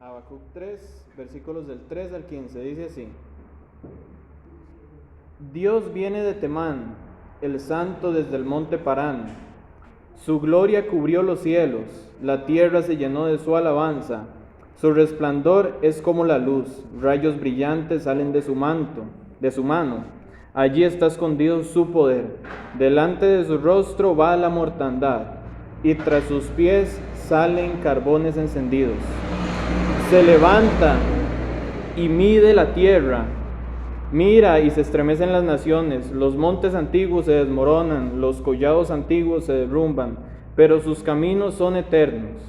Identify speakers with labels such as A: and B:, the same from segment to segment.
A: Habacuc 3, versículos del 3 al 15, dice así: Dios viene de Temán, el santo desde el monte Parán. Su gloria cubrió los cielos, la tierra se llenó de su alabanza. Su resplandor es como la luz, rayos brillantes salen de su manto, de su mano. Allí está escondido su poder. Delante de su rostro va la mortandad, y tras sus pies salen carbones encendidos. Se levanta y mide la tierra, mira y se estremecen las naciones, los montes antiguos se desmoronan, los collados antiguos se derrumban, pero sus caminos son eternos.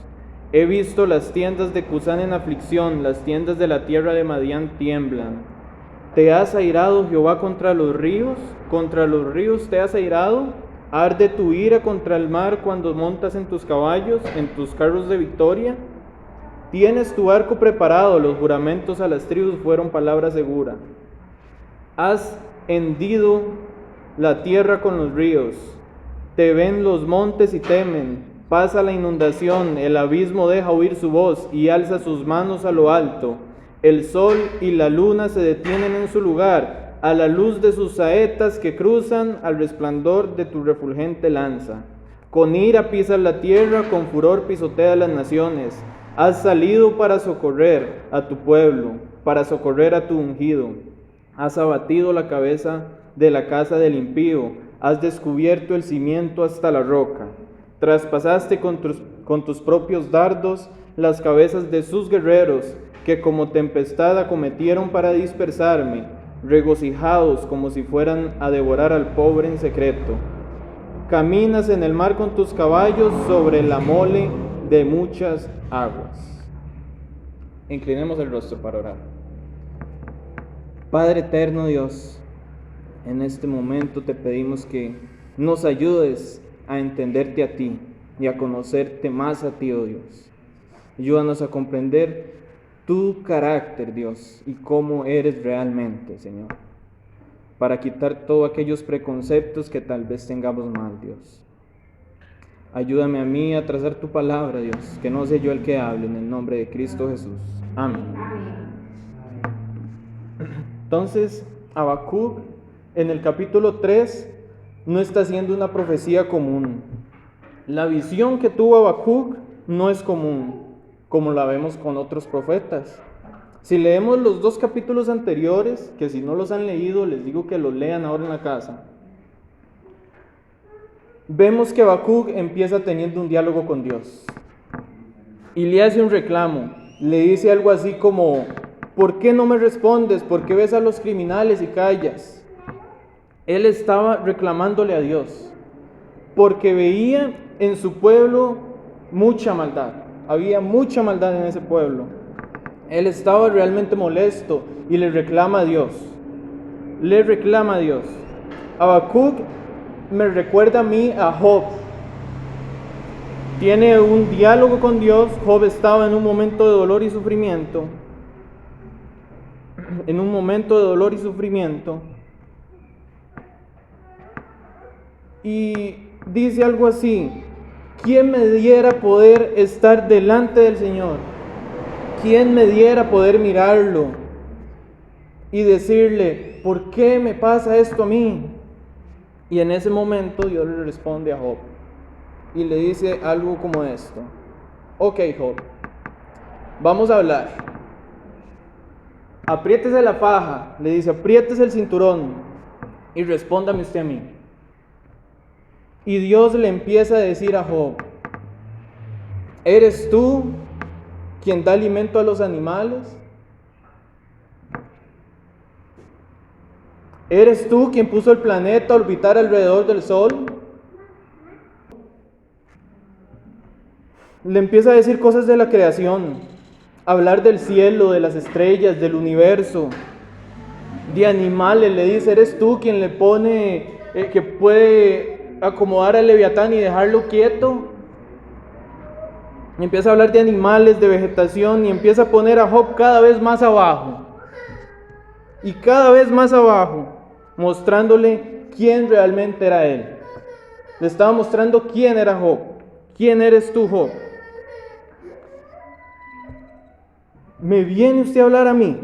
A: He visto las tiendas de Cusán en aflicción, las tiendas de la tierra de Madián tiemblan. ¿Te has airado, Jehová, contra los ríos? ¿Contra los ríos te has airado? ¿Arde tu ira contra el mar cuando montas en tus caballos, en tus carros de victoria? Tienes tu arco preparado, los juramentos a las tribus fueron palabra segura. Has hendido la tierra con los ríos, te ven los montes y temen. Pasa la inundación, el abismo deja oír su voz y alza sus manos a lo alto. El sol y la luna se detienen en su lugar, a la luz de sus saetas que cruzan, al resplandor de tu refulgente lanza. Con ira pisas la tierra, con furor pisoteas las naciones. Has salido para socorrer a tu pueblo, para socorrer a tu ungido. Has abatido la cabeza de la casa del impío, has descubierto el cimiento hasta la roca. Traspasaste con tus propios dardos las cabezas de sus guerreros, que como tempestad acometieron para dispersarme, regocijados como si fueran a devorar al pobre en secreto. Caminas en el mar con tus caballos sobre la mole de muchas aguas. Inclinemos el rostro para orar. Padre eterno Dios, en este momento te pedimos que nos ayudes a entenderte a ti y a conocerte más a ti, oh Dios. Ayúdanos a comprender tu carácter, Dios, y cómo eres realmente, Señor, para quitar todos aquellos preconceptos que tal vez tengamos mal, Dios. Ayúdame a mí a trazar tu palabra, Dios, que no sea yo el que hable, en el nombre de Cristo Jesús. Amén. Entonces, Habacuc, en el capítulo 3, no está haciendo una profecía común. La visión que tuvo Habacuc no es común, como la vemos con otros profetas. Si leemos los 2 capítulos anteriores, que si no los han leído, les digo que los lean ahora en la casa, vemos que Habacuc empieza teniendo un diálogo con Dios y le hace un reclamo. Le dice algo así como: ¿por qué no me respondes? ¿Por qué ves a los criminales y callas? Él estaba reclamándole a Dios porque veía en su pueblo mucha maldad. Había mucha maldad en ese pueblo. Él estaba realmente molesto y le reclama a Dios. Le reclama a Dios. Habacuc me recuerda a mí a Job. Tiene un diálogo con Dios. Job estaba en un momento de dolor y sufrimiento. En un momento de dolor y sufrimiento. Y dice algo así: ¿quién me diera poder estar delante del Señor? ¿Quién me diera poder mirarlo y decirle: ¿por qué me pasa esto a mí? Y en ese momento Dios le responde a Job y le dice algo como esto: ok, Job, vamos a hablar. Apriétese la faja, le dice, apriétese el cinturón y respóndame usted a mí. Y Dios le empieza a decir a Job: ¿eres tú quien da alimento a los animales? ¿Eres tú quien puso el planeta a orbitar alrededor del sol? Le empieza a decir cosas de la creación, hablar del cielo, de las estrellas, del universo, de animales. Le dice: ¿eres tú quien le pone, que puede acomodar al Leviatán y dejarlo quieto? Y empieza a hablar de animales, de vegetación, y empieza a poner a Job cada vez más abajo. Y cada vez más abajo, mostrándole quién realmente era él. Le estaba mostrando quién era Job. ¿Quién eres tú, Job? ¿me viene usted a hablar a mí?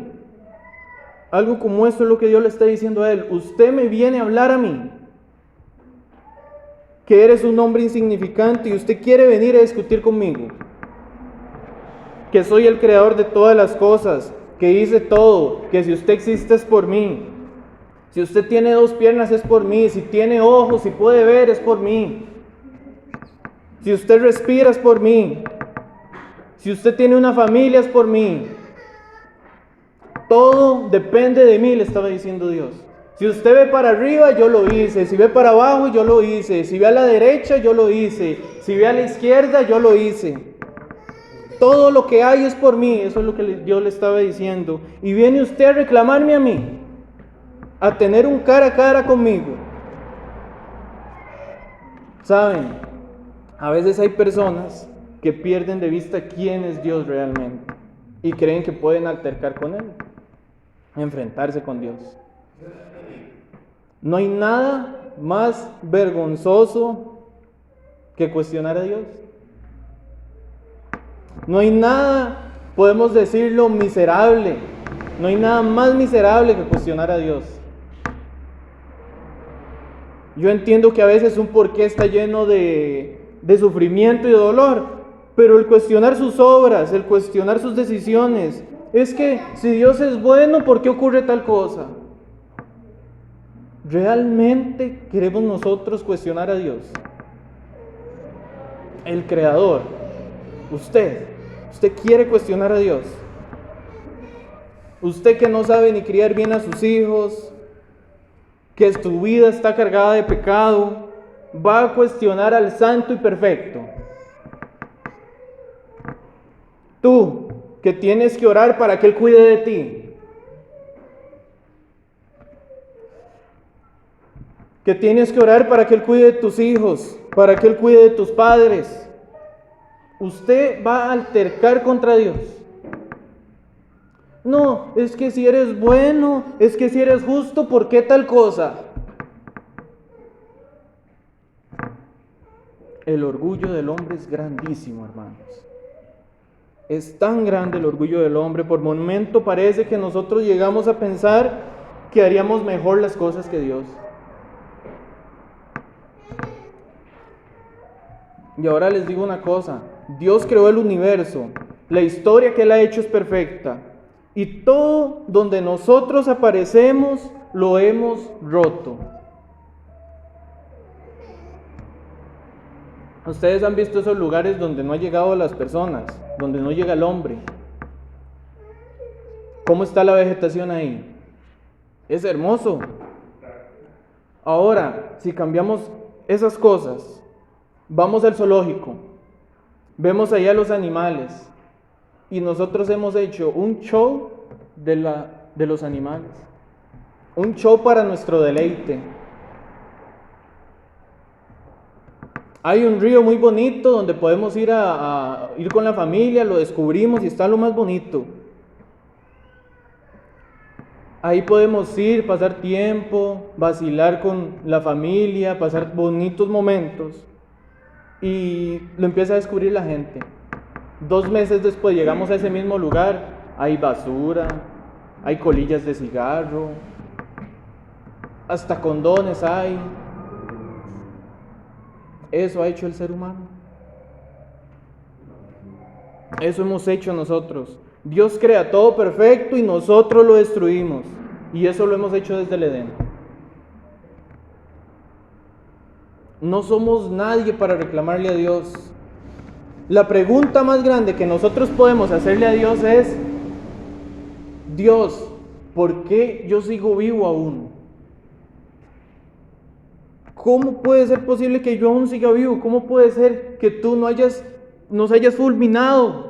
A: Algo como esto es lo que Dios le está diciendo a él. Usted me viene a hablar a mí, que eres un hombre insignificante y usted quiere venir a discutir conmigo, que soy el creador de todas las cosas, que hice todo, que si usted existe es por mí. Si usted tiene 2 piernas es por mí, si tiene ojos, si puede ver es por mí. Si usted respira es por mí. Si usted tiene una familia es por mí. Todo depende de mí, le estaba diciendo Dios. Si usted ve para arriba, yo lo hice. Si ve para abajo, yo lo hice. Si ve a la derecha, yo lo hice. Si ve a la izquierda, yo lo hice. Todo lo que hay es por mí. Eso es lo que Dios le estaba diciendo. Y viene usted a reclamarme a mí, a tener un cara a cara conmigo. Saben, a veces hay personas que pierden de vista quién es Dios realmente y creen que pueden altercar con Él, enfrentarse con Dios. No hay nada más vergonzoso que cuestionar a Dios. No hay nada, podemos decirlo, miserable. No hay nada más miserable que cuestionar a Dios. Yo entiendo que a veces un porqué está lleno de sufrimiento y de dolor, pero el cuestionar sus obras, el cuestionar sus decisiones, es que si Dios es bueno, ¿por qué ocurre tal cosa? ¿Realmente queremos nosotros cuestionar a Dios? El Creador, usted quiere cuestionar a Dios. Usted que no sabe ni criar bien a sus hijos, que su vida está cargada de pecado, va a cuestionar al santo y perfecto. Tú, que tienes que orar para que Él cuide de ti, que tienes que orar para que Él cuide de tus hijos, para que Él cuide de tus padres, usted va a altercar contra Dios. No, es que si eres bueno, es que si eres justo, ¿por qué tal cosa? El orgullo del hombre es grandísimo, hermanos. Es tan grande el orgullo del hombre. Por momento parece que nosotros llegamos a pensar que haríamos mejor las cosas que Dios. Y ahora les digo una cosa. Dios creó el universo. La historia que Él ha hecho es perfecta. Y todo donde nosotros aparecemos lo hemos roto. Ustedes han visto esos lugares donde no han llegado las personas, donde no llega el hombre. ¿Cómo está la vegetación ahí? Es hermoso. Ahora, si cambiamos esas cosas, vamos al zoológico, vemos allá los animales y nosotros hemos hecho un show de los animales, un show para nuestro deleite. Hay un río muy bonito donde podemos ir ir con la familia, lo descubrimos y está lo más bonito. Ahí podemos ir, pasar tiempo, vacilar con la familia, pasar bonitos momentos. Y lo empieza a descubrir la gente. 2 meses después llegamos a ese mismo lugar, hay basura, hay colillas de cigarro, hasta condones hay. Eso ha hecho el ser humano. Eso hemos hecho nosotros. Dios crea todo perfecto y nosotros lo destruimos. Y eso lo hemos hecho desde el Edén. No somos nadie para reclamarle a Dios. La pregunta más grande que nosotros podemos hacerle a Dios es: Dios, ¿por qué yo sigo vivo aún? ¿Cómo puede ser posible que yo aún siga vivo? ¿Cómo puede ser que tú nos hayas fulminado?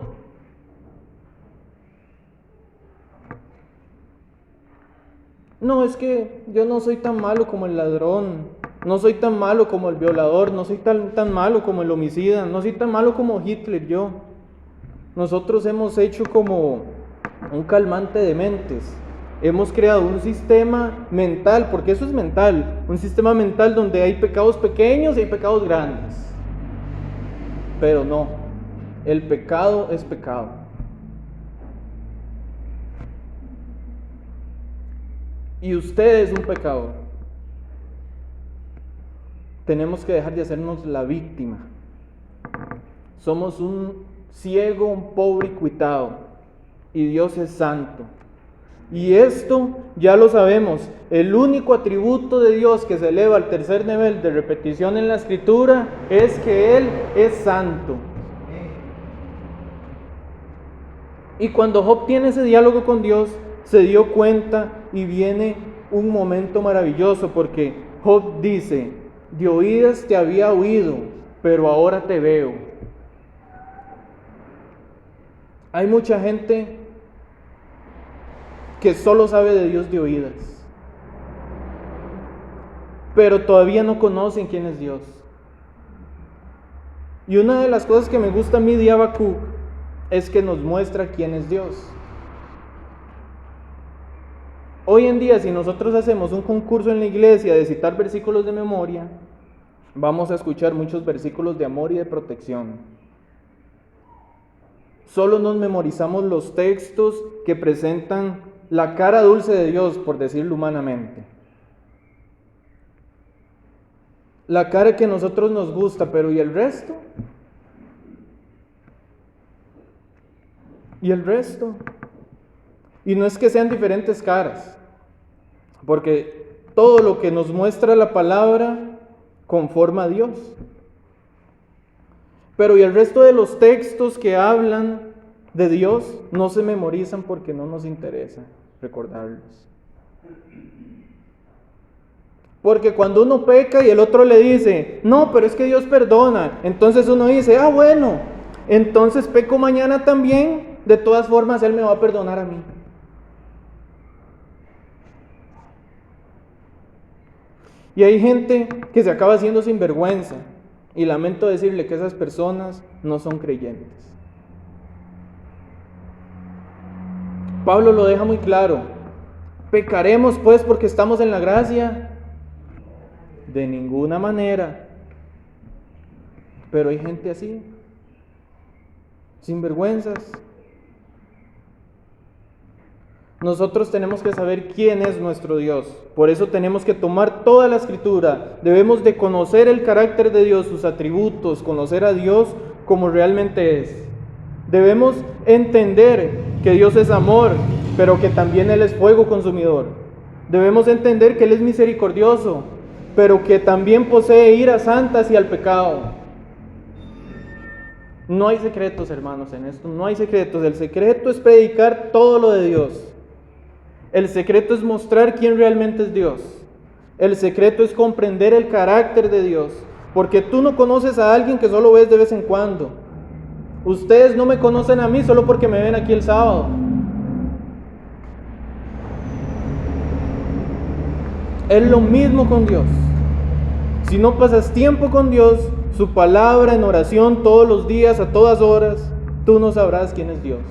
A: No, es que yo no soy tan malo como el ladrón, no soy tan malo como el violador, no soy tan malo como el homicida, no soy tan malo como Hitler yo. Nosotros hemos hecho como un calmante de mentes. Hemos creado un sistema mental, porque eso es mental, un sistema mental donde hay pecados pequeños y hay pecados grandes. Pero no, el pecado es pecado. y usted es un pecador, tenemos que dejar de hacernos la víctima. Somos un ciego, un pobre y cuitado, y Dios es santo. Y esto ya lo sabemos. El único atributo de Dios que se eleva al tercer nivel de repetición en la Escritura es que Él es santo. Y cuando Job tiene ese diálogo con Dios, se dio cuenta y viene un momento maravilloso, porque Job dice: de oídas te había oído, pero ahora te veo. Hay mucha gente que solo sabe de Dios de oídas, pero todavía no conocen quién es Dios. Y una de las cosas que me gusta a mí de Habacuc es que nos muestra quién es Dios. Hoy en día, si nosotros hacemos un concurso en la iglesia de citar versículos de memoria, vamos a escuchar muchos versículos de amor y de protección. Solo nos memorizamos los textos que presentan la cara dulce de Dios, por decirlo humanamente. La cara que a nosotros nos gusta, pero ¿y el resto? ¿Y el resto? Y no es que sean diferentes caras, porque todo lo que nos muestra la palabra conforma a Dios. Pero ¿y el resto de los textos que hablan de Dios? No se memorizan porque no nos interesa recordarlos. Porque cuando uno peca y el otro le dice: no, pero es que Dios perdona, entonces uno dice: ah, bueno, entonces peco mañana también, de todas formas Él me va a perdonar a mí. Y hay gente que se acaba haciendo sinvergüenza, y lamento decirle que esas personas no son creyentes. Pablo lo deja muy claro: ¿pecaremos pues porque estamos en la gracia? De ninguna manera. Pero hay gente así, sinvergüenzas. Nosotros tenemos que saber quién es nuestro Dios. Por eso tenemos que tomar toda la Escritura. Debemos de conocer el carácter de Dios, sus atributos, conocer a Dios como realmente es. Debemos entender que Dios es amor, pero que también Él es fuego consumidor. Debemos entender que Él es misericordioso, pero que también posee ira santa hacia el pecado. No hay secretos, hermanos, en esto. No hay secretos. El secreto es predicar todo lo de Dios. El secreto es mostrar quién realmente es Dios. El secreto es comprender el carácter de Dios. Porque tú no conoces a alguien que solo ves de vez en cuando. Ustedes no me conocen a mí solo porque me ven aquí el sábado. Es lo mismo con Dios. Si no pasas tiempo con Dios, su palabra en oración todos los días, a todas horas, tú no sabrás quién es Dios.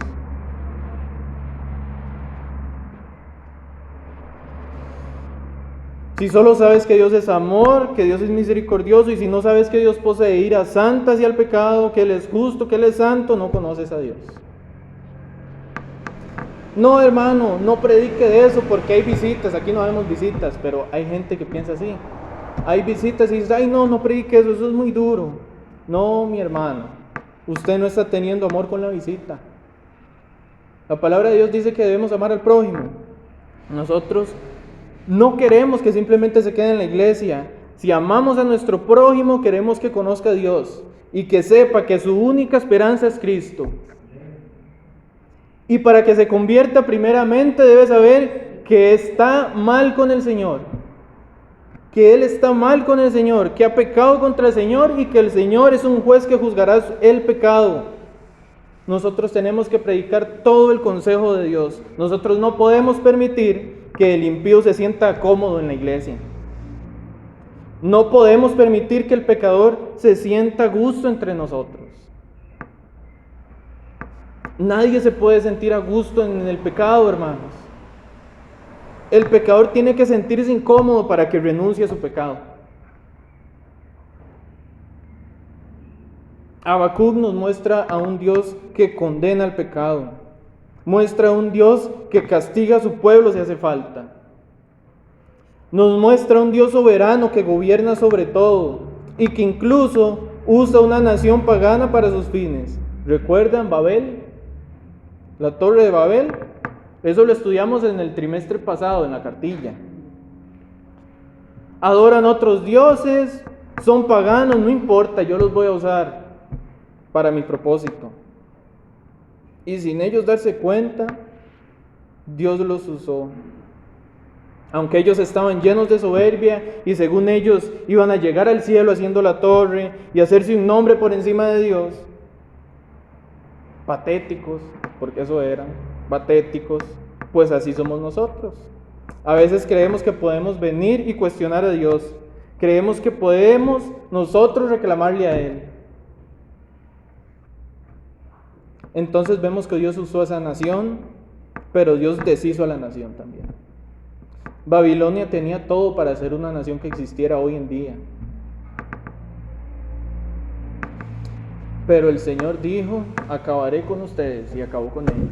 A: Si solo sabes que Dios es amor, que Dios es misericordioso, y si no sabes que Dios posee ira santa hacia el pecado, que Él es justo, que Él es santo, no conoces a Dios. No, hermano, no predique de eso porque hay visitas. Aquí no vemos visitas, pero hay gente que piensa así. Hay visitas y dice: ay, no predique eso, eso es muy duro. No, mi hermano, usted no está teniendo amor con la visita. La palabra de Dios dice que debemos amar al prójimo. Nosotros no queremos que simplemente se quede en la iglesia. Si amamos a nuestro prójimo, queremos que conozca a Dios y que sepa que su única esperanza es Cristo. Y para que se convierta, primeramente debe saber que está mal con el Señor, que él está mal con el Señor, que ha pecado contra el Señor y que el Señor es un juez que juzgará el pecado. Nosotros tenemos que predicar todo el consejo de Dios. Nosotros no podemos permitir que el impío se sienta cómodo en la iglesia. No podemos permitir que el pecador se sienta a gusto entre nosotros. Nadie se puede sentir a gusto en el pecado, hermanos. El pecador tiene que sentirse incómodo para que renuncie a su pecado. Habacuc nos muestra a un Dios que condena el pecado. Muestra a un Dios que castiga a su pueblo si hace falta. Nos muestra un Dios soberano que gobierna sobre todo y que incluso usa una nación pagana para sus fines. ¿Recuerdan Babel? La Torre de Babel. Eso lo estudiamos en el trimestre pasado, en la cartilla. Adoran otros dioses, son paganos, no importa, yo los voy a usar para mi propósito. Y sin ellos darse cuenta, Dios los usó. Aunque ellos estaban llenos de soberbia y según ellos iban a llegar al cielo haciendo la torre y hacerse un nombre por encima de Dios, patéticos, porque eso eran, patéticos, pues así somos nosotros. A veces creemos que podemos venir y cuestionar a Dios, creemos que podemos nosotros reclamarle a Él. Entonces vemos que Dios usó a esa nación, pero Dios deshizo a la nación también. Babilonia tenía todo para ser una nación que existiera hoy en día. Pero el Señor dijo, acabaré con ustedes, y acabó con ellos.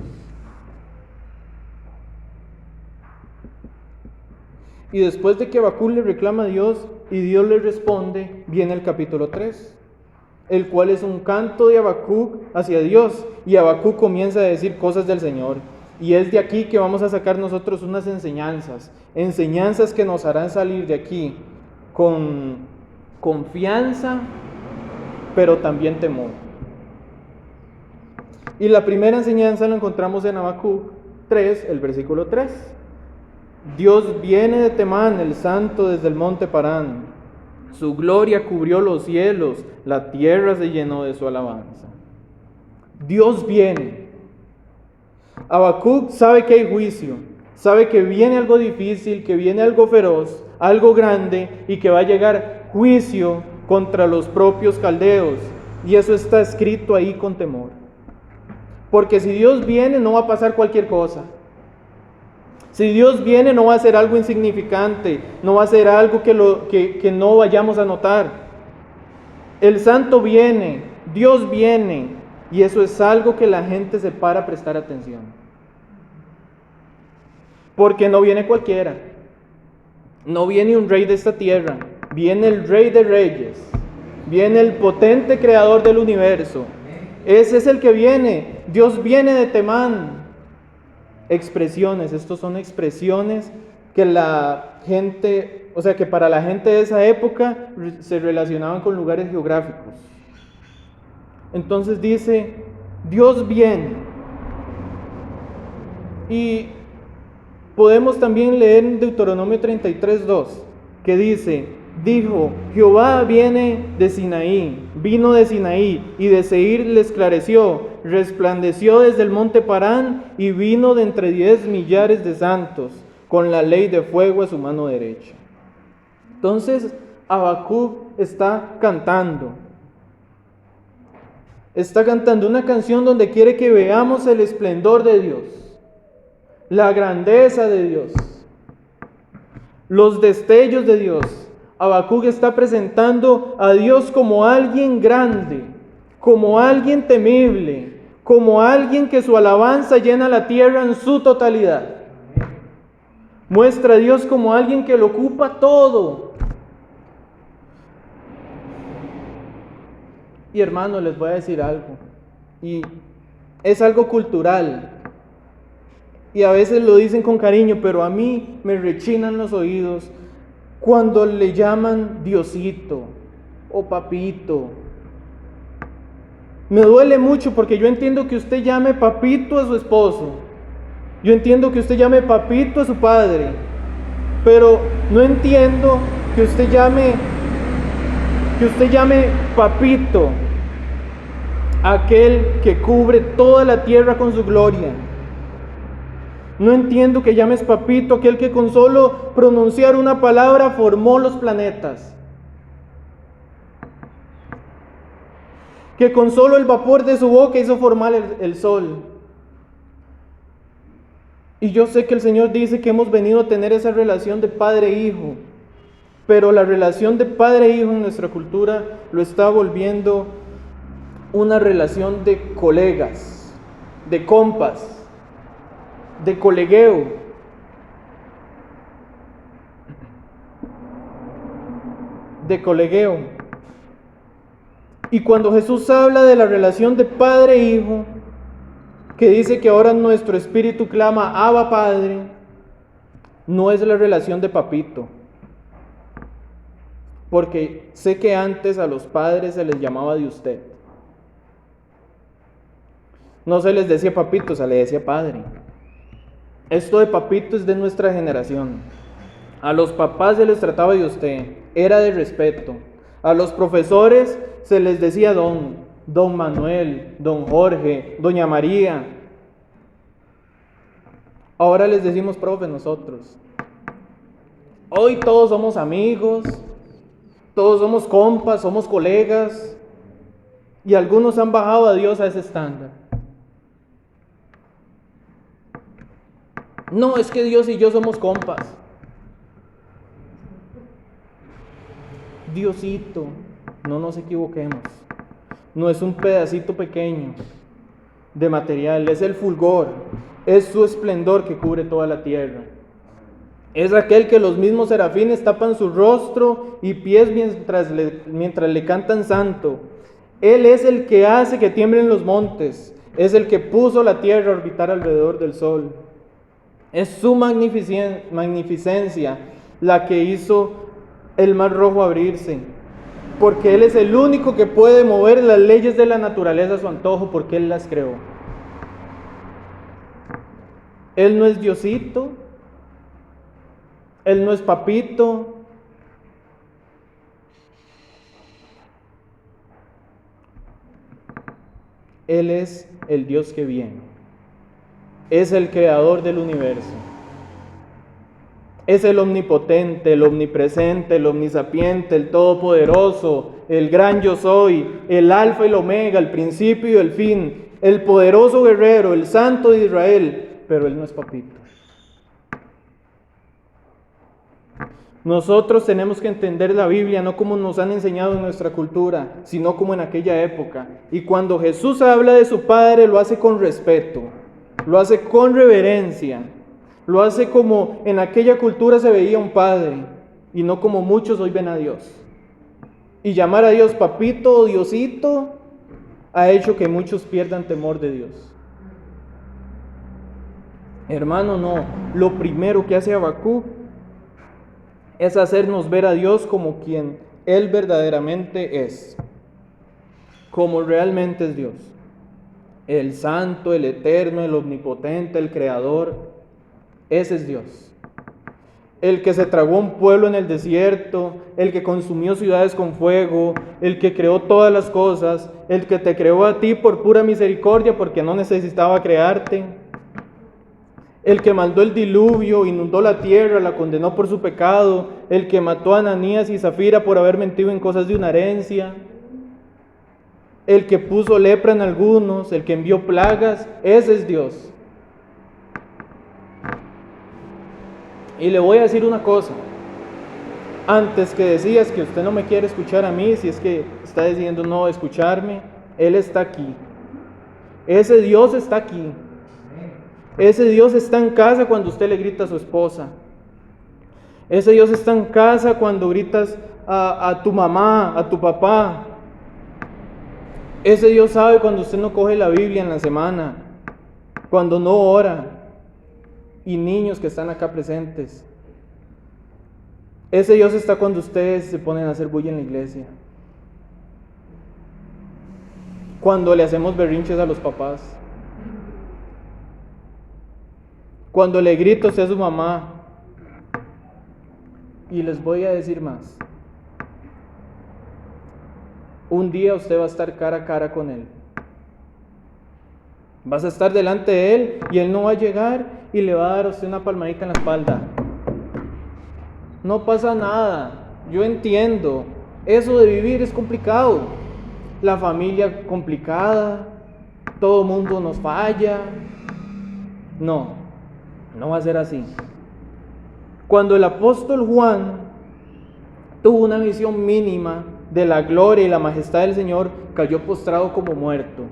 A: Y después de que Habacuc le reclama a Dios y Dios le responde, viene el capítulo 3, el cual es un canto de Habacuc hacia Dios. Y Habacuc comienza a decir cosas del Señor. Y es de aquí que vamos a sacar nosotros unas enseñanzas que nos harán salir de aquí con confianza, pero también temor. Y la primera enseñanza la encontramos en Habacuc 3, el versículo 3. Dios viene de Temán, el santo desde el monte Parán. Su gloria cubrió los cielos, la tierra se llenó de su alabanza. Dios viene. Habacuc sabe que hay juicio, sabe que viene algo difícil, que viene algo feroz, algo grande y que va a llegar juicio contra los propios caldeos. Y eso está escrito ahí con temor. Porque si Dios viene no va a pasar cualquier cosa. Si Dios viene no va a ser algo insignificante, no va a ser algo que no vayamos a notar. El santo viene, Dios viene, y eso es algo que la gente se para a prestar atención. Porque no viene cualquiera, no viene un rey de esta tierra, viene el Rey de Reyes, viene el potente creador del universo. Ese es el que viene, Dios viene de Temán. Expresiones, estos son expresiones que la gente, o sea que para la gente de esa época se relacionaban con lugares geográficos. Entonces dice, Dios viene. Y podemos también leer en Deuteronomio 33:2, que dice, dijo, Jehová viene de Sinaí, vino de Sinaí, y de Seir le esclareció, resplandeció desde el monte Parán, y vino de entre 10 millares de santos, con la ley de fuego a su mano derecha. Entonces, Habacuc está cantando una canción donde quiere que veamos el esplendor de Dios, la grandeza de Dios, los destellos de Dios. Habacuc está presentando a Dios como alguien grande, como alguien temible, como alguien que su alabanza llena la tierra en su totalidad. Muestra a Dios como alguien que lo ocupa todo. Y hermano, les voy a decir algo, y es algo cultural, y a veces lo dicen con cariño, pero a mí me rechinan los oídos cuando le llaman Diosito o papito. Me duele mucho porque yo entiendo que usted llame papito a su esposo, yo entiendo que usted llame papito a su padre, pero no entiendo que usted llame papito a aquel que cubre toda la tierra con su gloria. No entiendo que llames papito a aquel que con solo pronunciar una palabra formó los planetas, que con solo el vapor de su boca hizo formar el sol. Y yo sé que el Señor dice que hemos venido a tener esa relación de padre e hijo, pero la relación de padre e hijo en nuestra cultura lo está volviendo una relación de colegas, de compas, de colegueo. de colegueo. Y cuando Jesús habla de la relación de padre e hijo, que dice que ahora nuestro espíritu clama, Abba Padre, no es la relación de papito. Porque sé que antes a los padres se les llamaba de usted. No se les decía papito, se les decía padre. Esto de papito es de nuestra generación. A los papás se les trataba de usted, era de respeto. A los profesores se les decía don Manuel, don Jorge, doña María. Ahora les decimos profe nosotros. Hoy todos somos amigos, todos somos compas, somos colegas, y algunos han bajado a Dios a ese estándar. No, es que Dios y yo somos compas. Diosito, no nos equivoquemos, no es un pedacito pequeño de material, es el fulgor, es su esplendor que cubre toda la tierra. Es aquel que los mismos serafines tapan su rostro y pies mientras le cantan santo. Él es el que hace que tiemblen los montes, es el que puso la tierra a orbitar alrededor del sol. Es su magnificencia la que hizo el mar rojo abrirse, porque Él es el único que puede mover las leyes de la naturaleza a su antojo, porque Él las creó. Él no es Diosito, Él no es papito, Él es el Dios que viene, es el creador del universo, es el omnipotente, el omnipresente, el omnisapiente, el todopoderoso, el gran yo soy, el alfa y el omega, el principio y el fin, el poderoso guerrero, el santo de Israel, pero Él no es papito. Nosotros tenemos que entender la Biblia no como nos han enseñado en nuestra cultura, sino como en aquella época. Y cuando Jesús habla de su Padre, lo hace con respeto, lo hace con reverencia, lo hace como en aquella cultura se veía un padre, y no como muchos hoy ven a Dios. Y llamar a Dios papito o Diosito ha hecho que muchos pierdan temor de Dios. Hermano, no. Lo primero que hace Habacuc es hacernos ver a Dios como quien Él verdaderamente es, como realmente es Dios. El santo, el eterno, el omnipotente, el creador. Ese es Dios. El que se tragó un pueblo en el desierto, el que consumió ciudades con fuego, el que creó todas las cosas, el que te creó a ti por pura misericordia porque no necesitaba crearte, el que mandó el diluvio, inundó la tierra, la condenó por su pecado, el que mató a Ananías y Zafira por haber mentido en cosas de una herencia, el que puso lepra en algunos, el que envió plagas, ese es Dios. Y le voy a decir una cosa, antes que decías que usted no me quiere escuchar a mí, si es que está decidiendo no escucharme, Él está aquí. Ese Dios está aquí. Ese Dios está en casa cuando usted le grita a su esposa. Ese Dios está en casa cuando gritas a tu mamá, a tu papá. Ese Dios sabe cuando usted no coge la Biblia en la semana, cuando no ora. Y niños que están acá presentes. Ese Dios está cuando ustedes se ponen a hacer bulla en la iglesia. Cuando le hacemos berrinches a los papás. Cuando le grito a su mamá. Y les voy a decir más. Un día usted va a estar cara a cara con Él. Vas a estar delante de Él y Él no va a llegar y le va a dar a usted una palmadita en la espalda. No pasa nada, yo entiendo, eso de vivir es complicado. La familia complicada, todo el mundo nos falla. No va a ser así. Cuando el apóstol Juan tuvo una visión mínima de la gloria y la majestad del Señor, cayó postrado como muerto.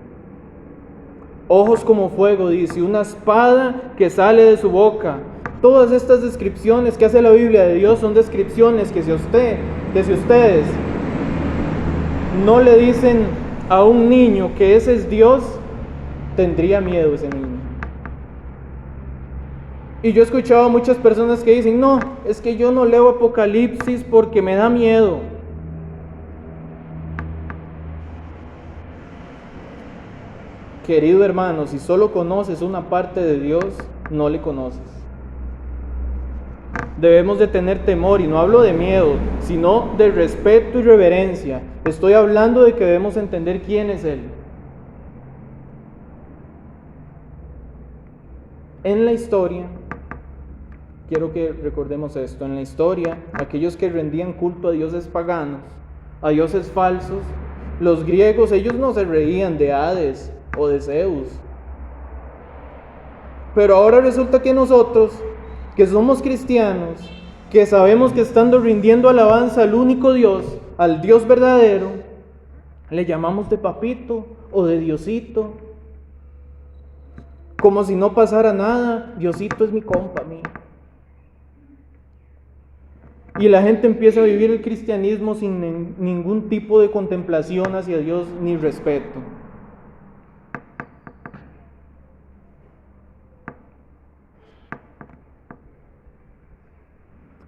A: Ojos como fuego, dice, una espada que sale de su boca. Todas estas descripciones que hace la Biblia de Dios son descripciones que si ustedes no le dicen a un niño que ese es Dios, tendría miedo ese niño. Y yo he escuchado a muchas personas que dicen, no, es que yo no leo Apocalipsis porque me da miedo. Querido hermano, si solo conoces una parte de Dios, no le conoces. Debemos de tener temor, y no hablo de miedo, sino de respeto y reverencia. Estoy hablando de que debemos entender quién es Él. En la historia, quiero que recordemos esto, en la historia, aquellos que rendían culto a dioses paganos, a dioses falsos, los griegos, ellos no se reían de Hades o de Zeus. Pero ahora resulta que nosotros, que somos cristianos, que sabemos que estando rindiendo alabanza al único Dios, al Dios verdadero, le llamamos de papito o de Diosito, como si no pasara nada. Diosito es mi compa, mío. Y la gente empieza a vivir el cristianismo sin ningún tipo de contemplación hacia Dios ni respeto.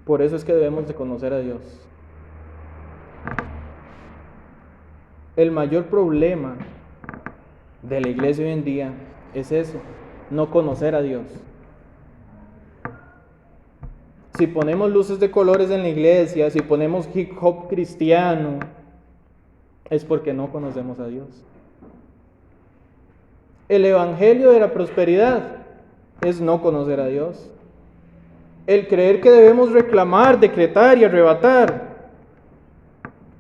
A: Por eso es que debemos de conocer a Dios. El mayor problema de la iglesia hoy en día es eso, no conocer a Dios. Si ponemos luces de colores en la iglesia, si ponemos hip hop cristiano, es porque no conocemos a Dios. El evangelio de la prosperidad es no conocer a Dios. El creer que debemos reclamar, decretar y arrebatar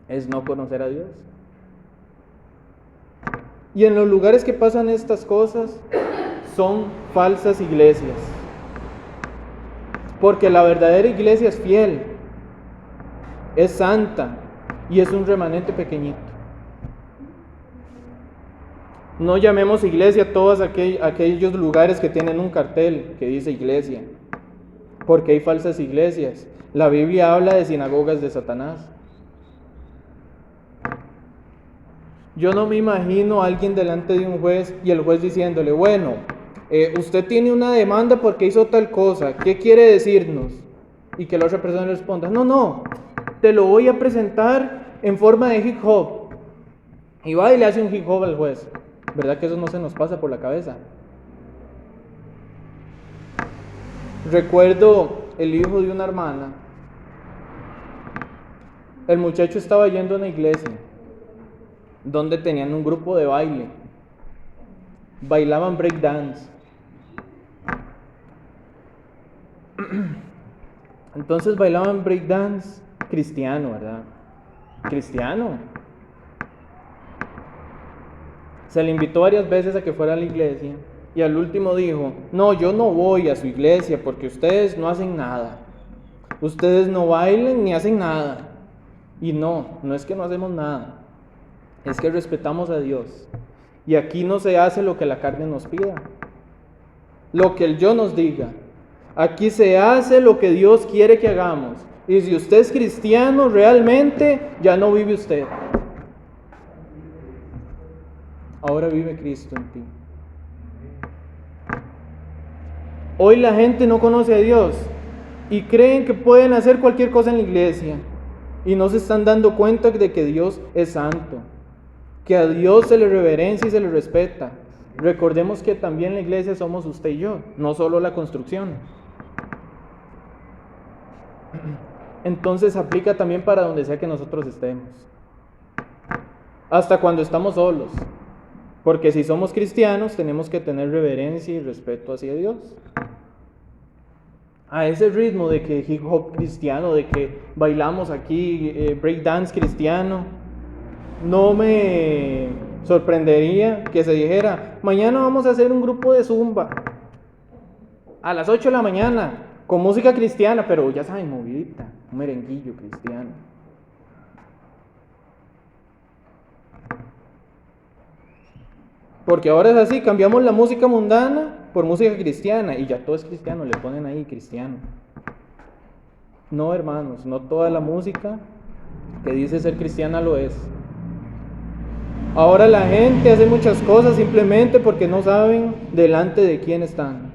A: es no conocer a Dios. Y en los lugares que pasan estas cosas son falsas iglesias. Porque la verdadera iglesia es fiel, es santa y es un remanente pequeñito. No llamemos iglesia a todos aquellos lugares que tienen un cartel que dice iglesia, porque hay falsas iglesias. La Biblia habla de sinagogas de Satanás. Yo no me imagino a alguien delante de un juez y el juez diciéndole, bueno, usted tiene una demanda porque hizo tal cosa, ¿qué quiere decirnos? Y que la otra persona le responda, no, te lo voy a presentar en forma de hip hop. Y va y le hace un hip hop al juez. ¿Verdad que eso no se nos pasa por la cabeza? Recuerdo el hijo de una hermana. El muchacho estaba yendo a una iglesia donde tenían un grupo de baile. Bailaban breakdance. Entonces bailaban breakdance cristiano, ¿verdad? Cristiano. Se le invitó varias veces a que fuera a la iglesia y al último dijo, no, yo no voy a su iglesia porque ustedes no hacen nada. Ustedes no bailan ni hacen nada. Y no es que no hacemos nada. Es que respetamos a Dios. Y aquí no se hace lo que la carne nos pida, lo que el yo nos diga. Aquí se hace lo que Dios quiere que hagamos. Y si usted es cristiano realmente, ya no vive usted. Ahora vive Cristo en ti. Hoy la gente no conoce a Dios y creen que pueden hacer cualquier cosa en la iglesia. Y no se están dando cuenta de que Dios es santo, que a Dios se le reverencia y se le respeta. Recordemos que también la iglesia somos usted y yo, no solo la construcción. Entonces aplica también para donde sea que nosotros estemos, hasta cuando estamos solos, porque si somos cristianos tenemos que tener reverencia y respeto hacia Dios. A ese ritmo de que hip hop cristiano, de que bailamos aquí breakdance cristiano, no me sorprendería que se dijera, mañana vamos a hacer un grupo de zumba a las 8 de la mañana con música cristiana, pero ya saben, movidita, un merenguillo cristiano. Porque ahora es así, cambiamos la música mundana por música cristiana y ya todo es cristiano, le ponen ahí cristiano. No, hermanos, no toda la música que dice ser cristiana lo es. Ahora la gente hace muchas cosas simplemente porque no saben delante de quién están.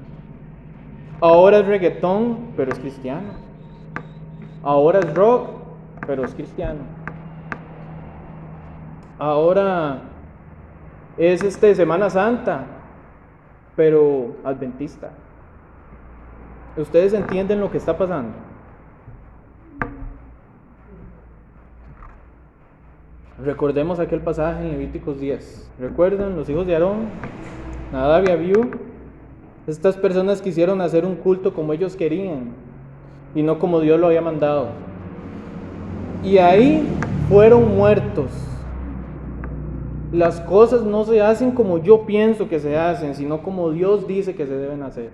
A: Ahora es reggaetón, pero es cristiano. Ahora es rock, pero es cristiano. Ahora es Semana Santa, pero adventista. ¿Ustedes entienden lo que está pasando? Recordemos aquel pasaje en Levíticos 10. ¿Recuerdan? Los hijos de Aarón, Nadab y Abiú. Estas personas quisieron hacer un culto como ellos querían y no como Dios lo había mandado. Y ahí fueron muertos. Las cosas no se hacen como yo pienso que se hacen, sino como Dios dice que se deben hacer.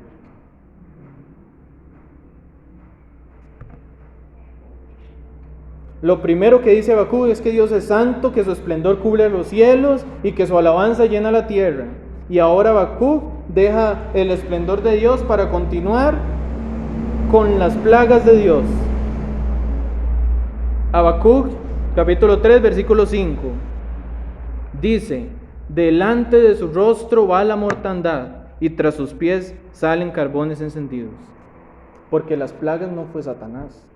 A: Lo primero que dice Habacuc es que Dios es santo, que su esplendor cubre los cielos y que su alabanza llena la tierra. Y ahora Habacuc deja el esplendor de Dios para continuar con las plagas de Dios. Habacuc, capítulo 3, versículo 5. Dice: delante de su rostro va la mortandad y tras sus pies salen carbones encendidos. Porque las plagas no fue Satanás,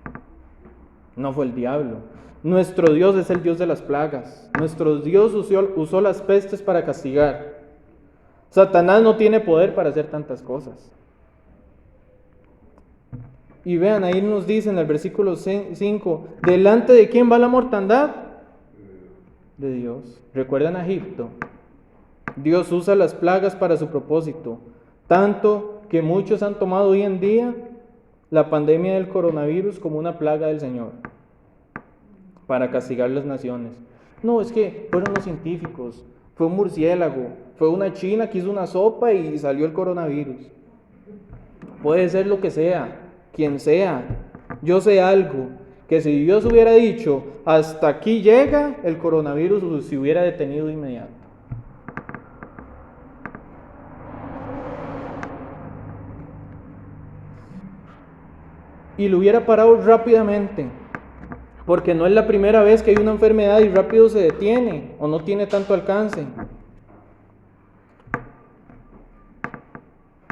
A: no fue el diablo. Nuestro Dios es el Dios de las plagas. Nuestro Dios usó las pestes para castigar. Satanás no tiene poder para hacer tantas cosas. Y vean, ahí nos dice en el versículo 5, ¿delante de quién va la mortandad? De Dios. ¿Recuerdan a Egipto? Dios usa las plagas para su propósito, tanto que muchos han tomado hoy en día la pandemia del coronavirus como una plaga del Señor, para castigar las naciones. No, es que fueron los científicos, fue un murciélago, fue una china que hizo una sopa y salió el coronavirus. Puede ser lo que sea, quien sea. Yo sé algo, que si Dios hubiera dicho, hasta aquí llega, el coronavirus se hubiera detenido de inmediato. Y lo hubiera parado rápidamente, porque no es la primera vez que hay una enfermedad y rápido se detiene o no tiene tanto alcance.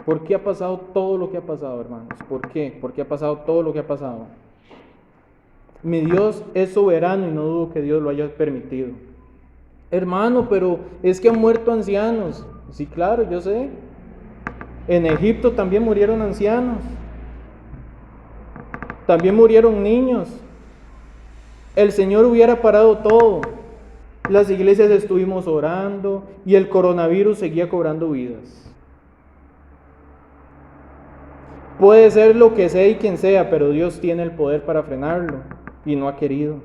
A: ¿Por qué ha pasado todo lo que ha pasado, hermanos? ¿Por qué? ¿Por qué ha pasado todo lo que ha pasado? Mi Dios es soberano y no dudo que Dios lo haya permitido. Hermano, pero es que han muerto ancianos. Sí, claro, yo sé. En Egipto también murieron ancianos. También murieron niños. El Señor hubiera parado todo. Las iglesias estuvimos orando y el coronavirus seguía cobrando vidas. Puede ser lo que sea y quien sea, pero Dios tiene el poder para frenarlo y no ha querido.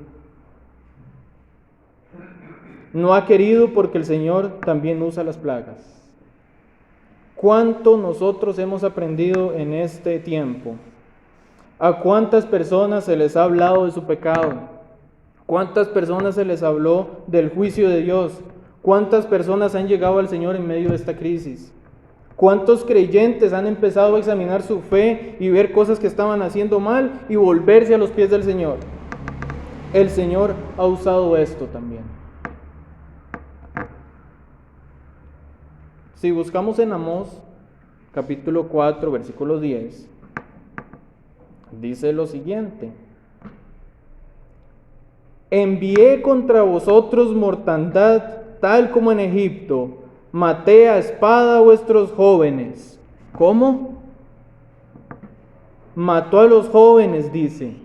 A: No ha querido porque el Señor también usa las plagas. ¿Cuánto nosotros hemos aprendido en este tiempo? ¿A cuántas personas se les ha hablado de su pecado? ¿Cuántas personas se les habló del juicio de Dios? ¿Cuántas personas han llegado al Señor en medio de esta crisis? ¿Cuántos creyentes han empezado a examinar su fe y ver cosas que estaban haciendo mal y volverse a los pies del Señor? El Señor ha usado esto también. Si buscamos en Amós, capítulo 4, versículo 10, dice lo siguiente: envié contra vosotros mortandad tal como en Egipto, maté a espada a vuestros jóvenes. ¿Cómo? Mató a los jóvenes, dice.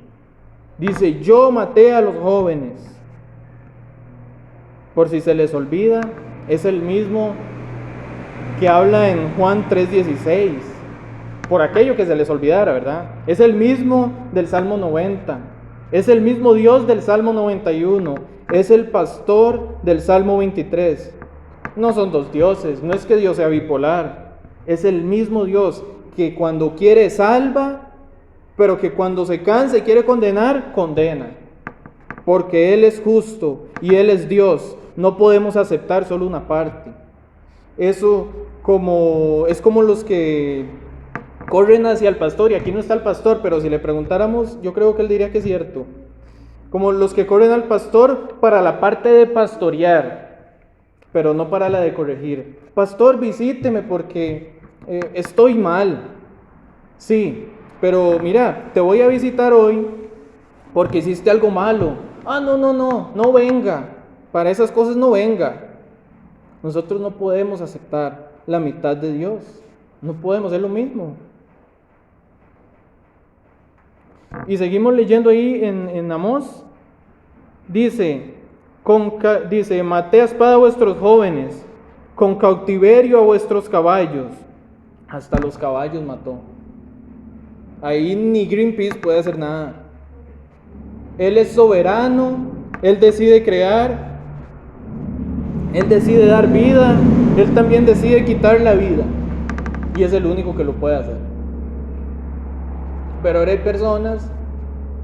A: Dice, yo maté a los jóvenes. Por si se les olvida, es el mismo que habla en Juan 3:16. Por aquello que se les olvidara, ¿verdad? Es el mismo del Salmo 90. Es el mismo Dios del Salmo 91. Es el pastor del Salmo 23. No son dos dioses, no es que Dios sea bipolar. Es el mismo Dios que cuando quiere salva, pero que cuando se cansa y quiere condenar, condena. Porque Él es justo y Él es Dios. No podemos aceptar solo una parte. eso es como los que corren hacia el pastor, y aquí no está el pastor, pero si le preguntáramos, yo creo que él diría que es cierto. Como los que corren al pastor para la parte de pastorear, pero no para la de corregir. Pastor, visíteme porque estoy mal. Sí, pero mira, te voy a visitar hoy porque hiciste algo malo. Ah, no venga. Para esas cosas no venga. Nosotros no podemos aceptar la mitad de Dios. No podemos, es lo mismo. Y seguimos leyendo ahí en Amós. Dice, maté a espada a vuestros jóvenes, con cautiverio a vuestros caballos. Hasta los caballos mató. Ahí ni Greenpeace puede hacer nada. Él es soberano, Él decide crear, Él decide dar vida, Él también decide quitar la vida. Y es el único que lo puede hacer. Pero ahora hay personas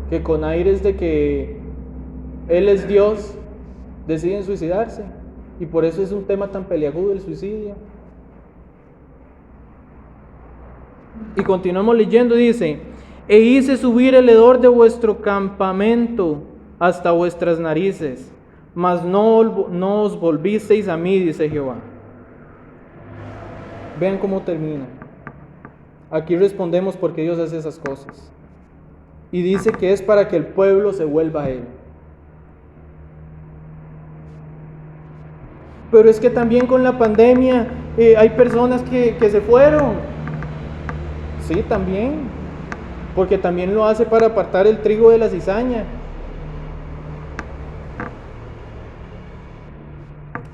A: que con aires de que Él es Dios, deciden suicidarse. Y por eso es un tema tan peliagudo el suicidio. Y continuamos leyendo, dice: e hice subir el hedor de vuestro campamento hasta vuestras narices, mas no os volvisteis a mí, dice Jehová. Vean cómo termina. Aquí respondemos por qué Dios hace esas cosas. Y dice que es para que el pueblo se vuelva a Él. Pero es que también con la pandemia hay personas que se fueron. Sí, también. Porque también lo hace para apartar el trigo de la cizaña.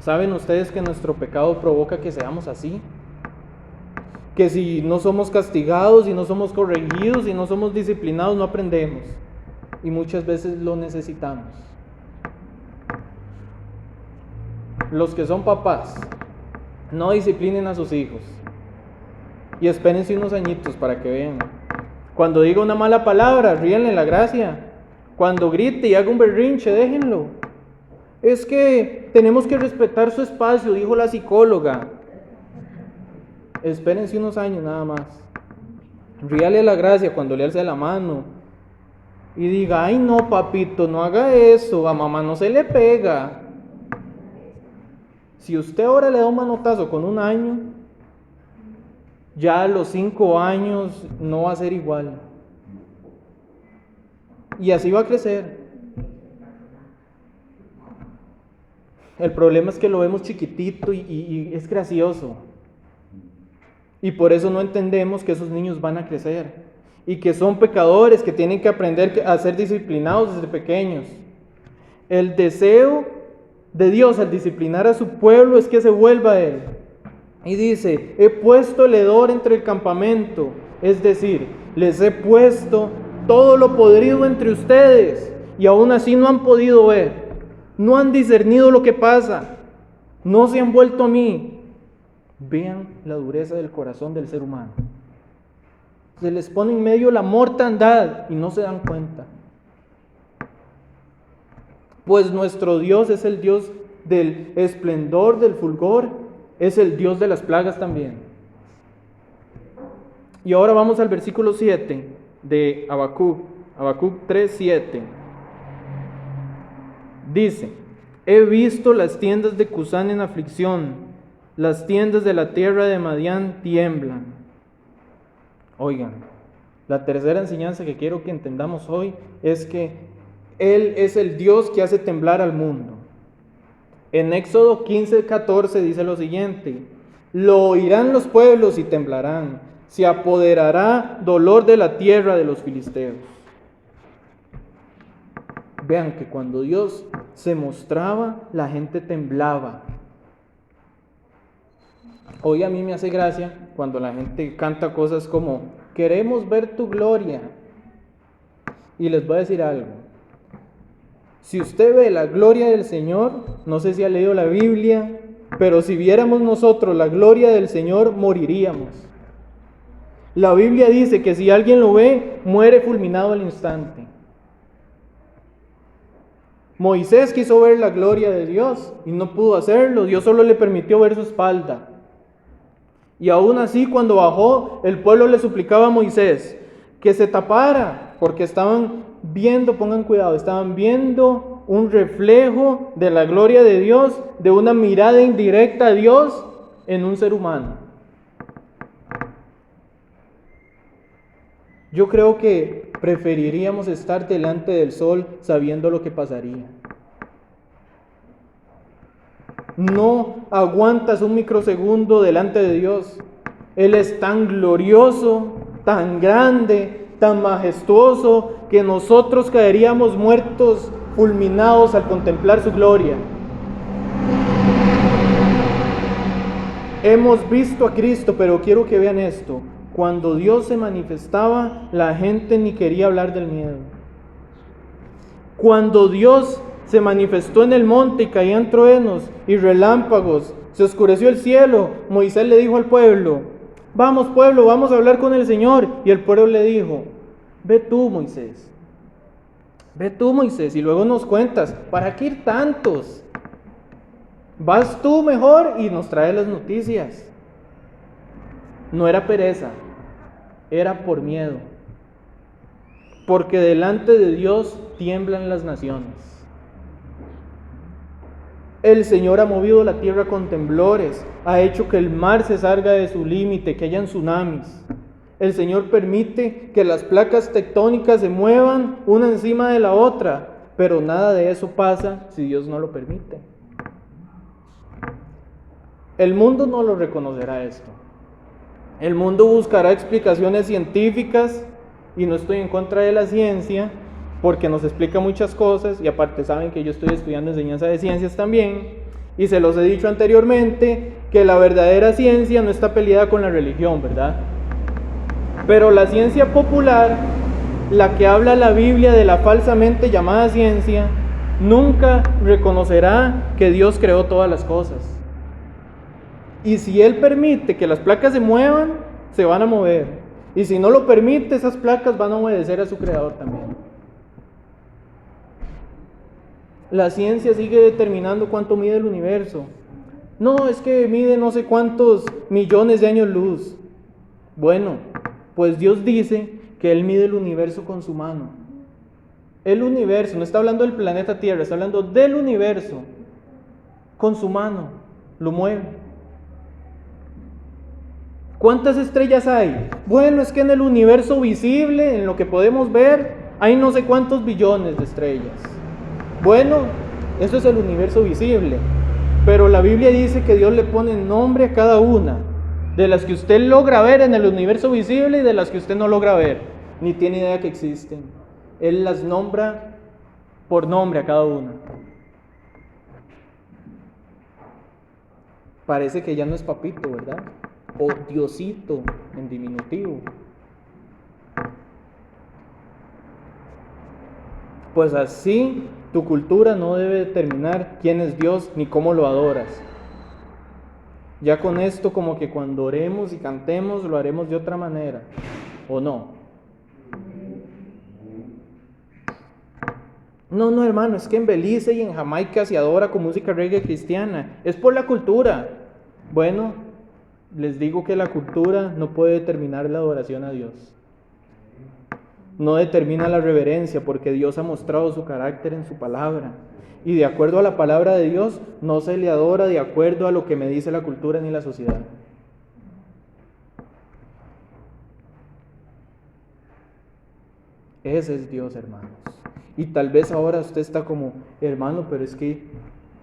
A: ¿Saben ustedes que nuestro pecado provoca que seamos así? Que si no somos castigados, si no somos corregidos, si no somos disciplinados, no aprendemos. Y muchas veces lo necesitamos. Los que son papás, no disciplinen a sus hijos. Y espérense unos añitos para que vean. Cuando diga una mala palabra, ríenle la gracia. Cuando grite y haga un berrinche, déjenlo. Es que tenemos que respetar su espacio, dijo la psicóloga. Espérense unos años nada más. Ríale la gracia cuando le alce la mano y diga: ay no papito, no haga eso, a mamá no se le pega. Si usted ahora le da un manotazo con 1 año, ya a los 5 años no va a ser igual. Y así va a crecer. El problema es que lo vemos chiquitito y es gracioso. Y por eso no entendemos que esos niños van a crecer. Y que son pecadores, que tienen que aprender a ser disciplinados desde pequeños. El deseo de Dios al disciplinar a su pueblo es que se vuelva a Él. Y dice: he puesto el hedor entre el campamento. Es decir, les he puesto todo lo podrido entre ustedes. Y aún así no han podido ver. No han discernido lo que pasa. No se han vuelto a mí. Vean la dureza del corazón del ser humano. Se les pone en medio la mortandad y no se dan cuenta. Pues nuestro Dios es el Dios del esplendor, del fulgor, es el Dios de las plagas también. Y ahora vamos al versículo 7 de Habacuc 3:7. Dice: he visto las tiendas de Cusán en aflicción, las tiendas de la tierra de Madián tiemblan. Oigan, la tercera enseñanza que quiero que entendamos hoy es que Él es el Dios que hace temblar al mundo. En Éxodo 15:14 dice lo siguiente: lo oirán los pueblos y temblarán, se apoderará dolor de la tierra de los filisteos. Vean que cuando Dios se mostraba, la gente temblaba. Hoy a mí me hace gracia cuando la gente canta cosas como: queremos ver tu gloria. Y les voy a decir algo. Si usted ve la gloria del Señor, no sé si ha leído la Biblia, pero si viéramos nosotros la gloria del Señor, moriríamos. La Biblia dice que si alguien lo ve, muere fulminado al instante. Moisés quiso ver la gloria de Dios y no pudo hacerlo. Dios solo le permitió ver su espalda. Y aún así, cuando bajó, el pueblo le suplicaba a Moisés que se tapara, porque estaban viendo, pongan cuidado, estaban viendo un reflejo de la gloria de Dios, de una mirada indirecta a Dios en un ser humano. Yo creo que preferiríamos estar delante del sol sabiendo lo que pasaría. No aguantas un microsegundo delante de Dios. Él es tan glorioso, tan grande, tan majestuoso, que nosotros caeríamos muertos, fulminados al contemplar su gloria. Hemos visto a Cristo, pero quiero que vean esto. Cuando Dios se manifestaba, la gente ni quería hablar del miedo. Cuando Dios se manifestó en el monte y caían truenos y relámpagos, se oscureció el cielo, Moisés le dijo al pueblo: vamos pueblo, vamos a hablar con el Señor. Y el pueblo le dijo: ve tú Moisés, y luego nos cuentas, ¿para qué ir tantos? Vas tú mejor y nos traes las noticias. No era pereza, era por miedo, porque delante de Dios tiemblan las naciones. El Señor ha movido la tierra con temblores, ha hecho que el mar se salga de su límite, que hayan tsunamis. El Señor permite que las placas tectónicas se muevan una encima de la otra, pero nada de eso pasa si Dios no lo permite. El mundo no lo reconocerá esto. El mundo buscará explicaciones científicas, y no estoy en contra de la ciencia, porque nos explica muchas cosas, y aparte saben que yo estoy estudiando enseñanza de ciencias también, y se los he dicho anteriormente, que la verdadera ciencia no está peleada con la religión, ¿verdad? Pero la ciencia popular, la que habla la Biblia de la falsamente llamada ciencia, nunca reconocerá que Dios creó todas las cosas. Y si Él permite que las placas se muevan, se van a mover. Y si no lo permite, esas placas van a obedecer a su creador también. La ciencia sigue determinando cuánto mide el universo. No, es que mide no sé cuántos millones de años luz. Bueno, pues Dios dice que Él mide el universo con su mano. El universo, no está hablando del planeta Tierra, está hablando del universo. Con su mano, lo mueve. ¿Cuántas estrellas hay? Bueno, es que en el universo visible, en lo que podemos ver, hay no sé cuántos billones de estrellas. Bueno, eso es el universo visible, pero la Biblia dice que Dios le pone nombre a cada una, de las que usted logra ver en el universo visible y de las que usted no logra ver, ni tiene idea que existen. Él las nombra por nombre a cada una. Parece que ya no es papito, ¿verdad? O Diosito en diminutivo. Pues así tu cultura no debe determinar quién es Dios ni cómo lo adoras. Ya con esto, como que cuando oremos y cantemos lo haremos de otra manera, ¿o no? No, hermano, es que en Belice y en Jamaica se adora con música reggae cristiana. Es por la cultura. Bueno, les digo que la cultura no puede determinar la adoración a Dios. No determina la reverencia, porque Dios ha mostrado su carácter en su palabra. Y de acuerdo a la palabra de Dios, no se le adora de acuerdo a lo que me dice la cultura ni la sociedad. Ese es Dios, hermanos. Y tal vez ahora usted está como: hermano, pero es que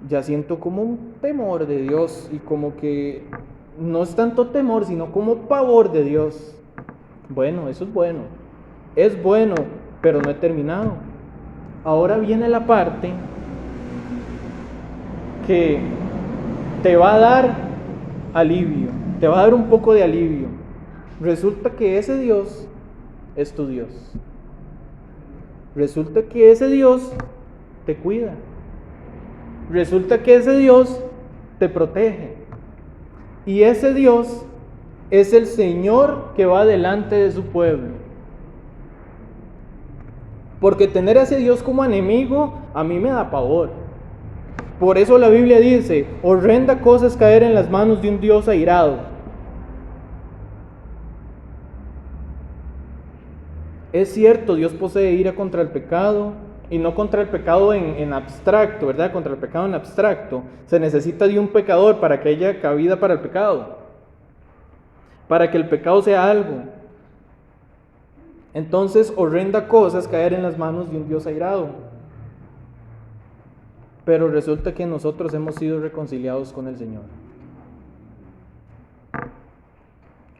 A: ya siento como un temor de Dios, y como que no es tanto temor, sino como pavor de Dios. Bueno, eso es bueno. Es bueno, pero no he terminado. Ahora viene la parte que te va a dar alivio, te va a dar un poco de alivio. Resulta que ese Dios es tu Dios. Resulta que ese Dios te cuida. Resulta que ese Dios te protege. Y ese Dios es el Señor que va delante de su pueblo. Porque tener a ese Dios como enemigo a mí me da pavor. Por eso la Biblia dice: horrenda cosa es caer en las manos de un Dios airado. Es cierto, Dios posee ira contra el pecado, y no contra el pecado en abstracto, ¿verdad? Contra el pecado en abstracto. Se necesita de un pecador para que haya cabida para el pecado, para que el pecado sea algo. Entonces, horrenda cosa es caer en las manos de un Dios airado. Pero resulta que nosotros hemos sido reconciliados con el Señor.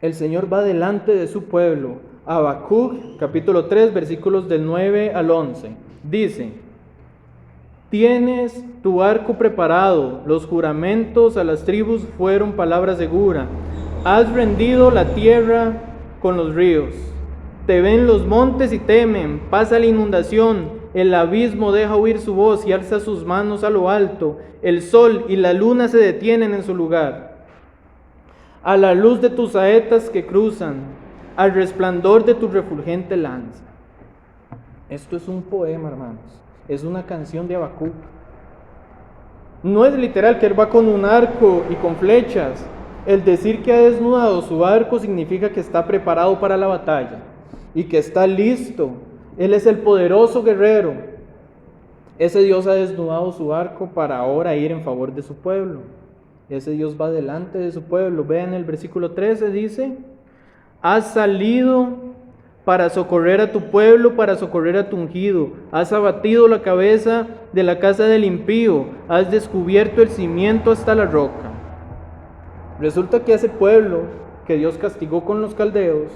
A: El Señor va delante de su pueblo. Habacuc, capítulo 3, versículos del 9 al 11. Dice: tienes tu arco preparado, los juramentos a las tribus fueron palabra segura. Has rendido la tierra con los ríos. Te ven los montes y temen, pasa la inundación, el abismo deja oír su voz y alza sus manos a lo alto. El sol y la luna se detienen en su lugar. A la luz de tus saetas que cruzan, al resplandor de tu refulgente lanza. Esto es un poema, hermanos. Es una canción de Habacuc. No es literal que él va con un arco y con flechas. El decir que ha desnudado su arco significa que está preparado para la batalla y que está listo. Él es el poderoso guerrero. Ese Dios ha desnudado su arco para ahora ir en favor de su pueblo. Ese Dios va delante de su pueblo. Vean el versículo 13, dice: has salido para socorrer a tu pueblo, para socorrer a tu ungido. Has abatido la cabeza de la casa del impío. Has descubierto el cimiento hasta la roca. Resulta que ese pueblo que Dios castigó con los caldeos,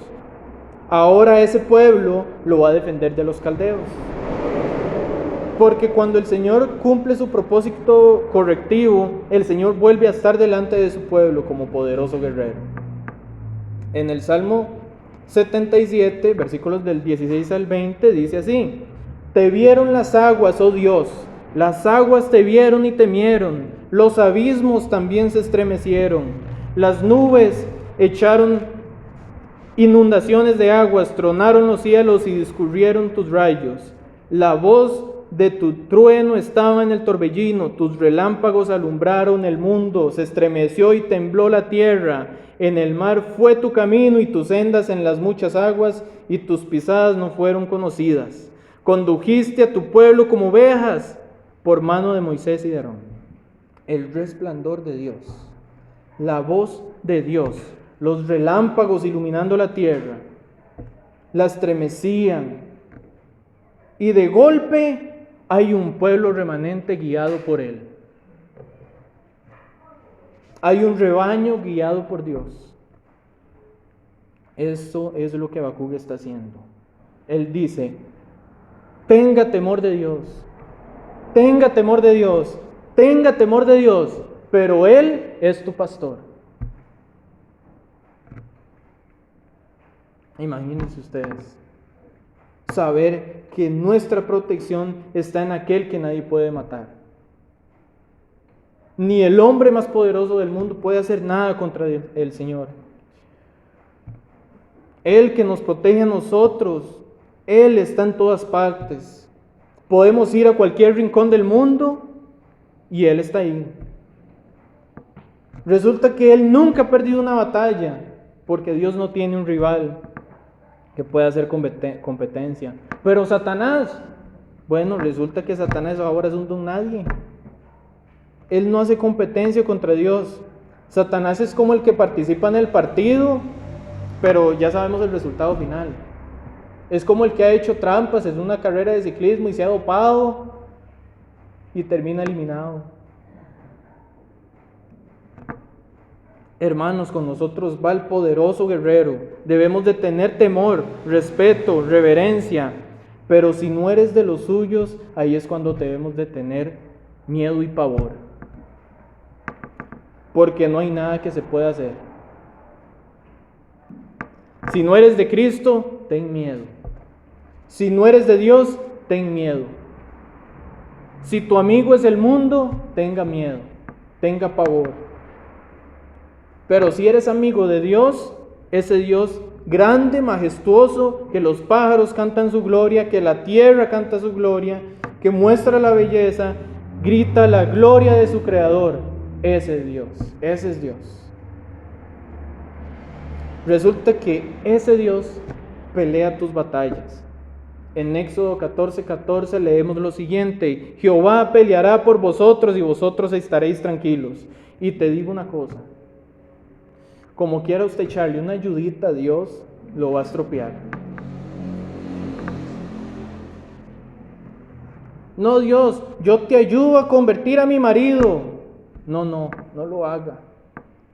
A: ahora ese pueblo lo va a defender de los caldeos. Porque cuando el Señor cumple su propósito correctivo, el Señor vuelve a estar delante de su pueblo como poderoso guerrero. En el Salmo 77, versículos del 16 al 20, dice así: te vieron las aguas, oh Dios, las aguas te vieron y temieron, los abismos también se estremecieron, las nubes echaron inundaciones de aguas, tronaron los cielos y discurrieron tus rayos. La voz de tu trueno estaba en el torbellino, tus relámpagos alumbraron el mundo, se estremeció y tembló la tierra. En el mar fue tu camino y tus sendas en las muchas aguas, y tus pisadas no fueron conocidas. Condujiste a tu pueblo como ovejas por mano de Moisés y de Aarón. El resplandor de Dios, la voz de Dios, los relámpagos iluminando la tierra, la estremecían, y de golpe hay un pueblo remanente guiado por Él. Hay un rebaño guiado por Dios. Eso es lo que Habacuc está haciendo. Él dice: tenga temor de Dios, tenga temor de Dios, tenga temor de Dios, pero Él es tu pastor. Imagínense ustedes saber que nuestra protección está en aquel que nadie puede matar. Ni el hombre más poderoso del mundo puede hacer nada contra el Señor. Él que nos protege a nosotros, Él está en todas partes. Podemos ir a cualquier rincón del mundo y Él está ahí. Resulta que Él nunca ha perdido una batalla, porque Dios no tiene un rival que pueda hacer competencia. Pero Satanás, bueno, resulta que Satanás ahora es un don nadie. Él no hace competencia contra Dios. Satanás es como el que participa en el partido, pero ya sabemos el resultado final. Es como el que ha hecho trampas en una carrera de ciclismo y se ha dopado y termina eliminado. Hermanos, con nosotros va el poderoso guerrero. Debemos de tener temor, respeto, reverencia. Pero si no eres de los suyos, ahí es cuando debemos de tener miedo y pavor. Porque no hay nada que se pueda hacer. Si no eres de Cristo, ten miedo. Si no eres de Dios, ten miedo. Si tu amigo es el mundo, tenga miedo, tenga pavor. Pero si eres amigo de Dios, ese Dios grande, majestuoso, que los pájaros cantan su gloria, que la tierra canta su gloria, que muestra la belleza, grita la gloria de su Creador, ese es Dios, ese es Dios. Resulta que ese Dios pelea tus batallas. En Éxodo 14:14 leemos lo siguiente: Jehová peleará por vosotros y vosotros estaréis tranquilos. Y te digo una cosa, como quiera usted echarle una ayudita a Dios, lo va a estropear. No, Dios, yo te ayudo a convertir a mi marido. No lo haga.